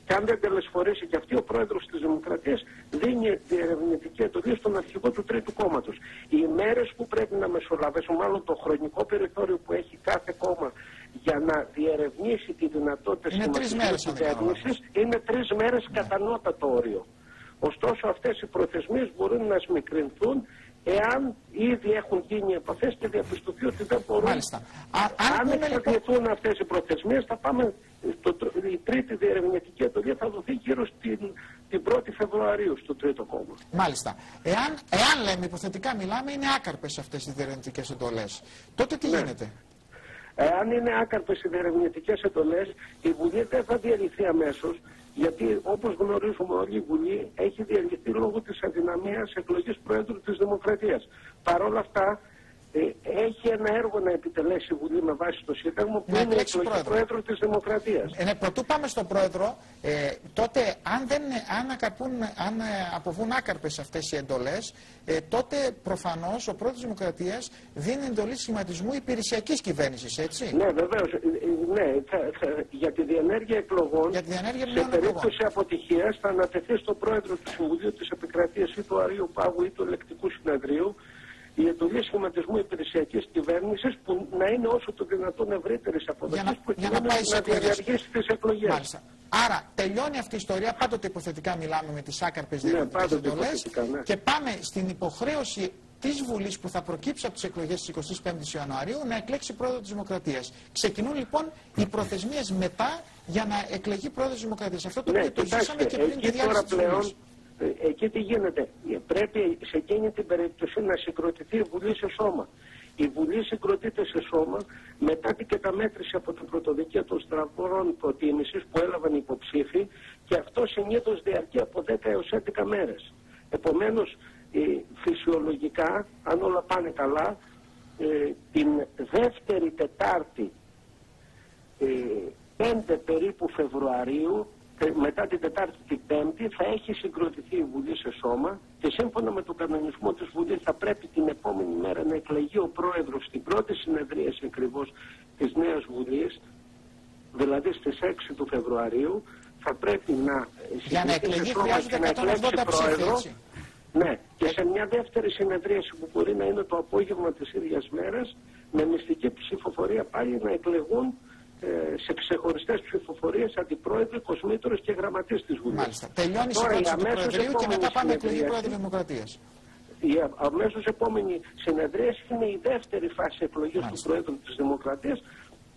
και αν δεν τελεσφορήσει και αυτή, ο πρόεδρος της Δημοκρατίας δίνει διερευνητική εντολή στον αρχηγό του τρίτου κόμματος. Οι μέρες που πρέπει να μεσολαβήσουν, μάλλον το χρονικό περιθώριο που έχει κάθε κόμμα για να διερευνήσει τη δυνατότητα σχηματισμού κυβέρνησης, είναι 3 μέρες κατανότατο όριο. Ωστόσο αυτές οι προθεσμίες μπορούν να σμικρινθούν εάν ήδη έχουν γίνει επαφές και διαπιστωθεί ότι δεν μπορούν. Αν εξαρτηθούν αυτές οι προθεσμίες, θα πάμε η τρίτη διερευνητική εντολή θα δοθεί γύρω την 1η Φεβρουαρίου στο τρίτο κόμμα. Μάλιστα. Εάν λέμε, υποθετικά μιλάμε, είναι άκαρπες αυτές οι διερευνητικές εντολές, τότε τι γίνεται? Αν είναι άκαρπες οι διερευνητικές εντολές, η Βουλή δεν θα διαλυθεί αμέσως, γιατί όπως γνωρίζουμε όλοι, η Βουλή έχει διαλυθεί λόγω της αδυναμίας εκλογής Προέδρου της Δημοκρατίας. Παρ' όλα αυτά, έχει ένα έργο να επιτελέσει η Βουλή με βάση το Σύνταγμα, που είναι η εκλογή Προέδρου της Δημοκρατίας. Πρωτού πάμε στον Πρόεδρο, τότε αν αποβούν άκαρπες αυτές οι εντολές, τότε προφανώς ο Πρόεδρος της Δημοκρατίας δίνει εντολή σχηματισμού υπηρεσιακής κυβέρνησης, έτσι. Ναι, βεβαίως. Ναι, για τη διενέργεια εκλογών, σε περίπτωση αποτυχίας, θα ανατεθεί στον Πρόεδρο του Συμβουλίου της Επικρατείας ή του Αρείου Πάγου ή του Ελεκτικού Συνεδρίου η εντολή σχηματισμού υπηρεσιακής κυβέρνησης, που να είναι όσο το δυνατόν ευρύτερης αποδοχής, προκειμένου να διενεργήσει τις εκλογές. Μάλιστα. Άρα τελειώνει αυτή η ιστορία, πάντοτε υποθετικά μιλάμε με τις άκαρπες διερευνητικές εντολές, και πάμε στην υποχρέωση της Βουλής που θα προκύψει από τις εκλογές της 25ης Ιανουαρίου να εκλέξει Πρόεδρο της Δημοκρατίας. Ξεκινούν λοιπόν οι προθεσμίες μετά για να εκλεγεί Πρόεδρος της Δημοκρατίας. Αυτό το οποίο το ζήσαμε και πριν τη διάρκεια της Βουλής. Εκεί τι γίνεται? Πρέπει σε εκείνη την περίπτωση να συγκροτηθεί η Βουλή σε σώμα. Η Βουλή συγκροτείται σε σώμα μετά την καταμέτρηση από την πρωτοδικία των στραβών προτίμησης που έλαβαν υποψήφοι, και αυτό συνήθως διαρκεί από 10 έως 11 μέρες. Επομένως, φυσιολογικά, αν όλα πάνε καλά, την δεύτερη Τετάρτη 5 περίπου Φεβρουαρίου, μετά την Τετάρτη την Πέμπτη, θα έχει συγκροτηθεί η Βουλή σε σώμα, και σύμφωνα με τον κανονισμό της Βουλής θα πρέπει την επόμενη μέρα να εκλεγεί ο Πρόεδρος στην πρώτη συνεδρίαση ακριβώς της Νέας Βουλής, δηλαδή στις 6 του Φεβρουαρίου, θα πρέπει να συγκροτηθεί σε σώμα και να εκλέξει Πρόεδρο. Ναι, και σε μια δεύτερη συνεδρίαση που μπορεί να είναι το απόγευμα της ίδιας μέρας, με μυστική ψηφοφορία πάλι να εκλεγούν σε ξεχωριστές ψηφοφορίες αντιπρόεδροι, κοσμήτωρες και γραμματείς της Βουλής. Μάλιστα. Τελειώνει η συγκρότηση του Προεδρείου και μετά πάμε εκλογή Πρόεδρου Δημοκρατίας. Η αμέσως επόμενη συνεδρίαση είναι η δεύτερη φάση εκλογής του Προέδρου της Δημοκρατίας,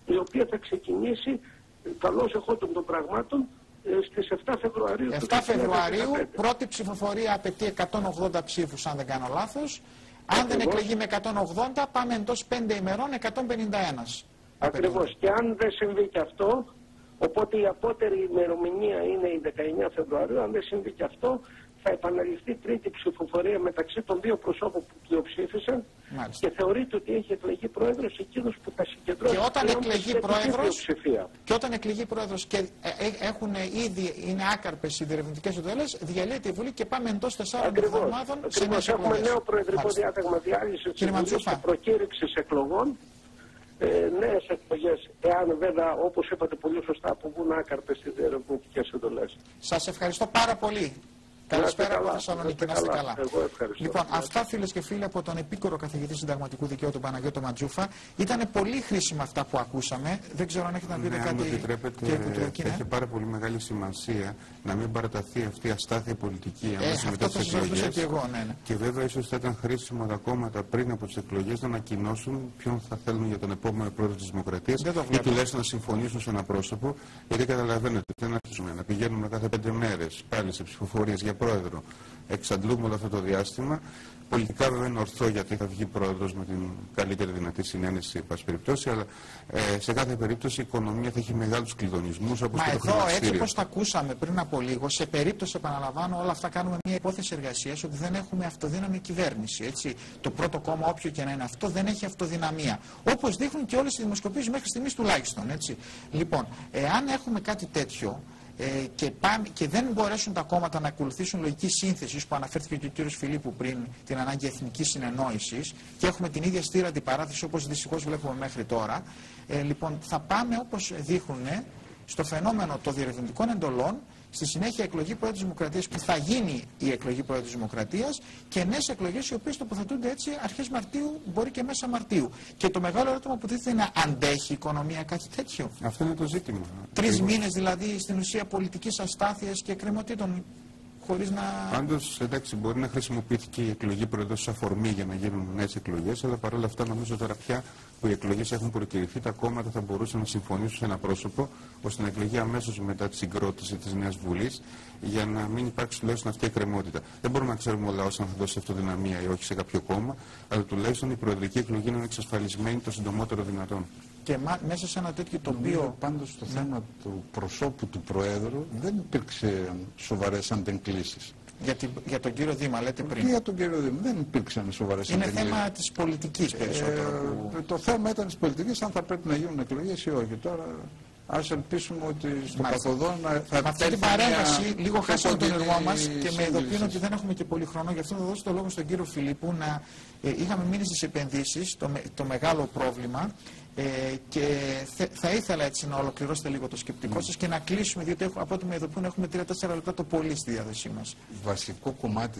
η οποία θα ξεκινήσει, καλώς εχόντων των πραγμάτων, στις 7 Φεβρουαρίου. 7 Φεβρουαρίου, πρώτη ψηφοφορία απαιτεί 180 ψήφους, αν δεν κάνω λάθος. Αν δεν εκλεγεί με 180, πάμε εντός 5 ημερών 151. Ακριβώς. Και αν δεν συμβεί και αυτό, οπότε η απότερη ημερομηνία είναι η 19 Φεβρουαρίου, αν δεν συμβεί και αυτό, θα επαναληφθεί τρίτη ψηφοφορία μεταξύ των δύο προσώπων που πλειοψήφισαν. Και θεωρείται ότι έχει εκλεγεί Πρόεδρος εκείνος που θα συγκεντρώσει. Και όταν εκλεγεί Πρόεδρος και είναι άκαρπες οι διερευνητικές εντολές, διαλύεται η Βουλή και πάμε εντός 4 εβδομάδων σε νέες εκλογές. Έχουμε νέο προεδρικό διάταγμα διάλυσης της Βουλής και προκήρυξης εκλογών. Νέες εκλογές, εάν βέβαια, όπως είπατε πολύ σωστά, αποβούν άκαρπες στις διερευνητικές εντολές. Σας ευχαριστώ πάρα πολύ. Καλησπέρα από Θεσσαλονίκη, να είστε καλά. Λοιπόν, αυτά φίλες και φίλοι από τον επίκορο καθηγητή συνταγματικού δικαίου, τον Παναγιώτο Ματζούφα. Ήταν πολύ χρήσιμα αυτά που ακούσαμε. Δεν ξέρω αν έχετε να πείτε κάτι. Αν μου επιτρέπετε, έχει πάρα πολύ μεγάλη σημασία να μην παραταθεί αυτή η αστάθεια πολιτική αμέσως μετά τις εκλογές. Και βέβαια, ίσως θα ήταν χρήσιμο τα κόμματα πριν από τις εκλογές να ανακοινώσουν ποιον θα θέλουν για τον επόμενο Πρόεδρο της Δημοκρατίας, ή τουλάχιστον να συμφωνήσουν σε ένα πρόσωπο. Γιατί καταλαβαίνετε, δεν αρχίζουμε να πηγαίνουμε κάθε 5 μέρες πάλι σε ψηφοφορίες για Πρόεδρο. Εξαντλούμε όλο αυτό το διάστημα. Πολιτικά βέβαια είναι ορθό, γιατί θα βγει Πρόεδρος με την καλύτερη δυνατή συνένεση, εν πάση περιπτώσει, αλλά σε κάθε περίπτωση η οικονομία θα έχει μεγάλους κλειδονισμούς, όπως και το χρηματιστήριο. Έτσι όπως τα ακούσαμε πριν από λίγο, σε περίπτωση, επαναλαμβάνω, όλα αυτά κάνουμε μια υπόθεση εργασίας ότι δεν έχουμε αυτοδύναμη κυβέρνηση. Έτσι. Το πρώτο κόμμα, όποιο και να είναι αυτό, δεν έχει αυτοδυναμία. Όπως δείχνουν και όλες οι δημοσκοπήσεις μέχρι στιγμής τουλάχιστον. Έτσι. Λοιπόν, εάν έχουμε κάτι τέτοιο, και δεν μπορέσουν τα κόμματα να ακολουθήσουν λογική σύνθεση που αναφέρθηκε και ο κ. Φιλίππου πριν, την ανάγκη εθνικής συνεννόησης, και έχουμε την ίδια στήρα αντιπαράθεση όπως δυστυχώς βλέπουμε μέχρι τώρα, λοιπόν θα πάμε όπως δείχνουν στο φαινόμενο των διερευνητικών εντολών, στη συνέχεια εκλογή Πρόεδρου της Δημοκρατίας, που θα γίνει η εκλογή Πρόεδρου της Δημοκρατίας, και νέες εκλογές οι οποίες τοποθετούνται έτσι αρχές Μαρτίου, μπορεί και μέσα Μαρτίου. Και το μεγάλο ερώτημα που τίθεται είναι, αντέχει η οικονομία κάτι τέτοιο? Αυτό είναι το ζήτημα. 3 μήνες δηλαδή στην ουσία πολιτικής αστάθειας και εκκρεμωτήτων, χωρίς να... Πάντως, εντάξει, μπορεί να χρησιμοποιήθηκε η εκλογή Πρόεδρου ως αφορμή για να γίνουν νέες εκλογές, αλλά παρόλα αυτά νομίζω τώρα πια που οι εκλογές έχουν προκηρυχθεί, τα κόμματα θα μπορούσαν να συμφωνήσουν σε ένα πρόσωπο, ώστε να εκλεγεί αμέσως μετά τη συγκρότηση της Νέας Βουλής, για να μην υπάρξει τουλάχιστον αυτή η εκκρεμότητα. Δεν μπορούμε να ξέρουμε ο λαός αν θα δώσει αυτοδυναμία ή όχι σε κάποιο κόμμα, αλλά τουλάχιστον η προεδρική εκλογή να είναι εξασφαλισμένη το συντομότερο δυνατόν. Και μέσα σε ένα τέτοιο τοπίο. Πάντως στο θέμα του προσώπου του Προέδρου δεν υπήρξαν σοβαρές αντεγκλήσεις. Για τον κύριο Δήμα, λέτε πριν. Και για τον κύριο Δήμα δεν υπήρξαν σοβαρές αντεγκλήσεις. Είναι θέμα της πολιτικής περισσότερο. Το θέμα ήταν της πολιτικής, αν θα πρέπει να γίνουν εκλογές ή όχι. Τώρα ας ελπίσουμε ότι στο καθοδόν θα με αυτή την παρέμβαση λίγο χάσαμε τον εργό μας και με ειδοποιούν ότι δεν έχουμε και πολύ χρόνο. Γι' αυτό θα δώσω το λόγο στον κύριο Φιλίππου. Είχαμε μείνει στις επενδύσεις, το μεγάλο πρόβλημα. Και θα ήθελα έτσι να ολοκληρώσετε λίγο το σκεπτικό σας και να κλείσουμε, διότι από ό,τι με ειδοποιούν έχουμε 3-4 λεπτά το πολύ στη διάθεσή μας. Βασικό κομμάτι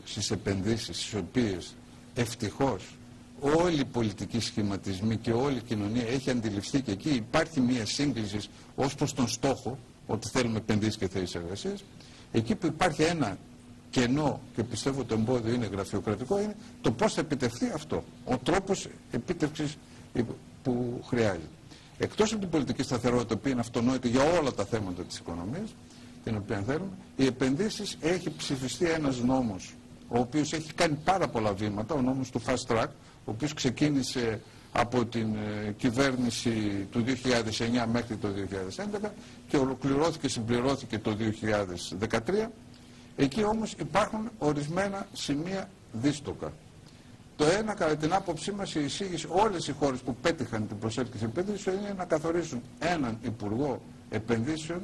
στις επενδύσεις, στις οποίες ευτυχώς όλοι οι πολιτικοί σχηματισμοί και όλη η κοινωνία έχει αντιληφθεί και εκεί υπάρχει μια σύγκληση ως προς τον στόχο ότι θέλουμε επενδύσεις και θέσεις εργασίας. Εκεί που υπάρχει ένα κενό και πιστεύω το εμπόδιο είναι γραφειοκρατικό, είναι το πώς θα επιτευχθεί αυτό, ο τρόπος επίτευξης που χρειάζεται. Εκτός από την πολιτική σταθερότητα, η οποία είναι αυτονόητη για όλα τα θέματα της οικονομίας, την οποία θέλουμε, οι επενδύσεις έχει ψηφιστεί ένας νόμος, ο οποίος έχει κάνει πάρα πολλά βήματα, ο νόμος του Fast Track, ο οποίος ξεκίνησε από την κυβέρνηση του 2009 μέχρι το 2011 και ολοκληρώθηκε, συμπληρώθηκε το 2013. Εκεί όμως υπάρχουν ορισμένα σημεία δύστοκα. Το ένα, κατά την άποψή μας, η εισήγηση όλες οι χώρες που πέτυχαν την προσέλκυση επενδύσεων είναι να καθορίσουν έναν Υπουργό Επενδύσεων,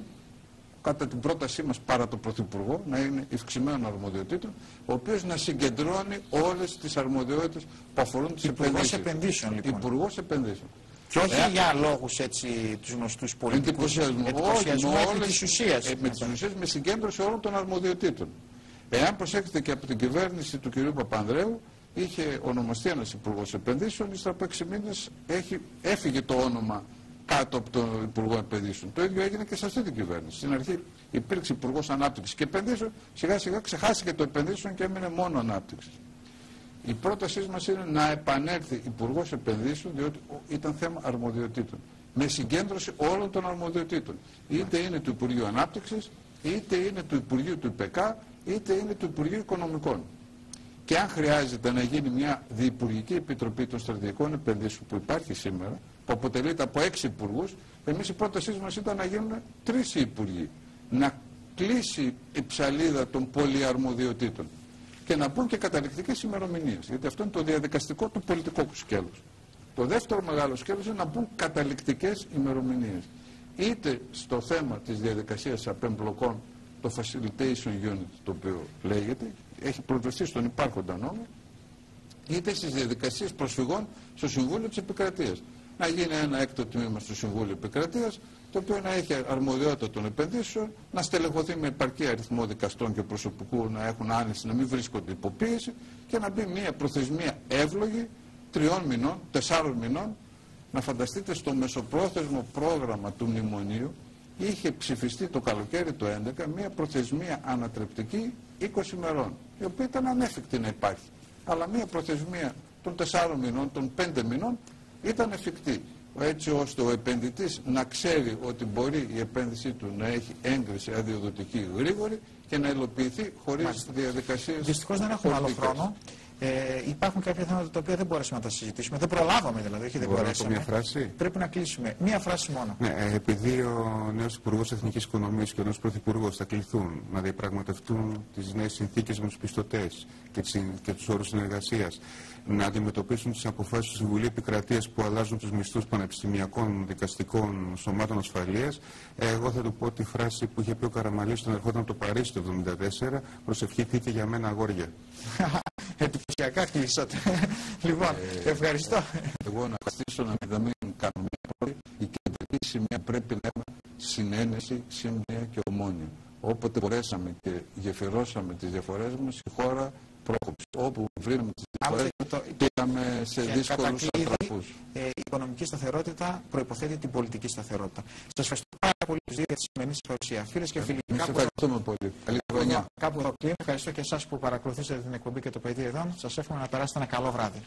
κατά την πρότασή μας παρά το Πρωθυπουργό, να είναι ευξημένων αρμοδιοτήτων, ο οποίος να συγκεντρώνει όλες τις αρμοδιότητες που αφορούν τις επενδύσεις. Υπουργός Επενδύσεων, λοιπόν. Υπουργός Επενδύσεων. Και όχι για λόγους έτσι τους γνωστούς πολιτικούς. Εντυπωσιασμό, με τις ουσίες. Με τις ουσίες, με συγκέντρωση όλων των αρμοδιοτήτων. Εάν προσέξετε και από την κυβέρνηση του κ. Παπανδρέου, είχε ονομαστεί ένας Υπουργός Επενδύσεων, ύστερα από 6 μήνες έφυγε το όνομα κάτω από τον Υπουργό Επενδύσεων. Το ίδιο έγινε και σε αυτή την κυβέρνηση. Στην αρχή υπήρξε Υπουργός Ανάπτυξης και Επενδύσεων, σιγά σιγά ξεχάστηκε το Επενδύσεων και έμεινε μόνο Ανάπτυξης. Η πρότασή μας είναι να επανέλθει Υπουργός Επενδύσεων, διότι ήταν θέμα αρμοδιοτήτων. Με συγκέντρωση όλων των αρμοδιοτήτων. Είτε είναι του Υπουργείου Ανάπτυξης, είτε είναι του Υπουργείου του ΙΠΕΚΑ, είτε είναι του Υπουργείου Οικονομικών. Και αν χρειάζεται να γίνει μια διυπουργική επιτροπή των στρατηγικών επενδύσεων που υπάρχει σήμερα, που αποτελείται από 6 υπουργούς, εμείς η πρότασή μας ήταν να γίνουν 3 υπουργοί. Να κλείσει η ψαλίδα των πολυαρμοδιοτήτων και να μπουν και καταληκτικές ημερομηνίες. Γιατί αυτό είναι το διαδικαστικό, το πολιτικό σκέλος. Το δεύτερο μεγάλο σκέλος είναι να μπουν καταληκτικές ημερομηνίες. Είτε στο θέμα της διαδικασίας απεμπλοκών, το Facilitation Unit, το οποίο λέγεται, έχει προτεθεί στον υπάρχοντα νόμο, είτε στις διαδικασίες προσφυγών στο Συμβούλιο της Επικρατείας. Να γίνει ένα έκτο τμήμα στο Συμβούλιο Επικρατείας, το οποίο να έχει αρμοδιότητα των επενδύσεων, να στελεχωθεί με επαρκή αριθμό δικαστών και προσωπικού, να έχουν άνεση, να μην βρίσκονται υποπίεση και να μπει μια προθεσμία εύλογη 3 μηνών, 4 μηνών. Να φανταστείτε, στο μεσοπρόθεσμο πρόγραμμα του Μνημονίου είχε ψηφιστεί το καλοκαίρι του 2011 μια προθεσμία ανατρεπτική 20 ημερών, η οποία ήταν ανέφικτη να υπάρχει. Αλλά μια προθεσμία των 4 μηνών, των 5 μηνών ήταν εφικτή, έτσι ώστε ο επενδυτής να ξέρει ότι μπορεί η επένδυσή του να έχει έγκριση αδειοδοτική γρήγορη και να υλοποιηθεί χωρίς διαδικασίες. Δυστυχώς δεν έχουμε άλλο χρόνο. Υπάρχουν κάποια θέματα τα οποία δεν μπορέσαμε να τα συζητήσουμε. Δεν προλάβαμε δηλαδή, όχι δεν μπορέσαμε. Μια φράση. Πρέπει να κλείσουμε. Μία φράση μόνο. Ναι, επειδή ο νέος Υπουργός Εθνικής Οικονομίας και ο νέος Πρωθυπουργός θα κληθούν να διαπραγματευτούν τις νέες συνθήκες με τους πιστωτές και τους όρους συνεργασίας, να αντιμετωπίσουν τις αποφάσεις του Συμβουλίου Επικρατείας που αλλάζουν τους μισθούς πανεπιστημιακών δικαστικών σωμάτων ασφαλείας, εγώ θα του πω τη φράση που είχε πει ο Καραμανλής όταν ερχόταν από το Παρίσι το 1974, προσευχηθείτε για μένα αγόρια. Εντυπωσιακά κλείσατε. Λοιπόν, ευχαριστώ. Εγώ να ευχαριστήσω να μην κάνω μια πρώτη. Η κεντρική σημεία πρέπει να έχουμε συνένεση, σύμπνοια και ομόνοια. Όποτε μπορέσαμε και γεφυρώσαμε τις διαφορές μας, η χώρα πρόκοψε. Όπου βρήκαμε τις διαφορές μας, πήγαμε σε δύσκολους ατραπούς. Η οικονομική σταθερότητα προϋποθέτει την πολιτική σταθερότητα. Σας ευχαριστώ πάρα πολύ για τη σημερινή παρουσία. Φίλες και φίλοι, εμείς ευχαριστούμε πολύ. Καλή χρονιά. Κάπου εδώ κλείνω. Ευχαριστώ και εσάς που παρακολουθήσατε την εκπομπή και το παιδί εδώ. Σας εύχομαι να περάσετε ένα καλό βράδυ.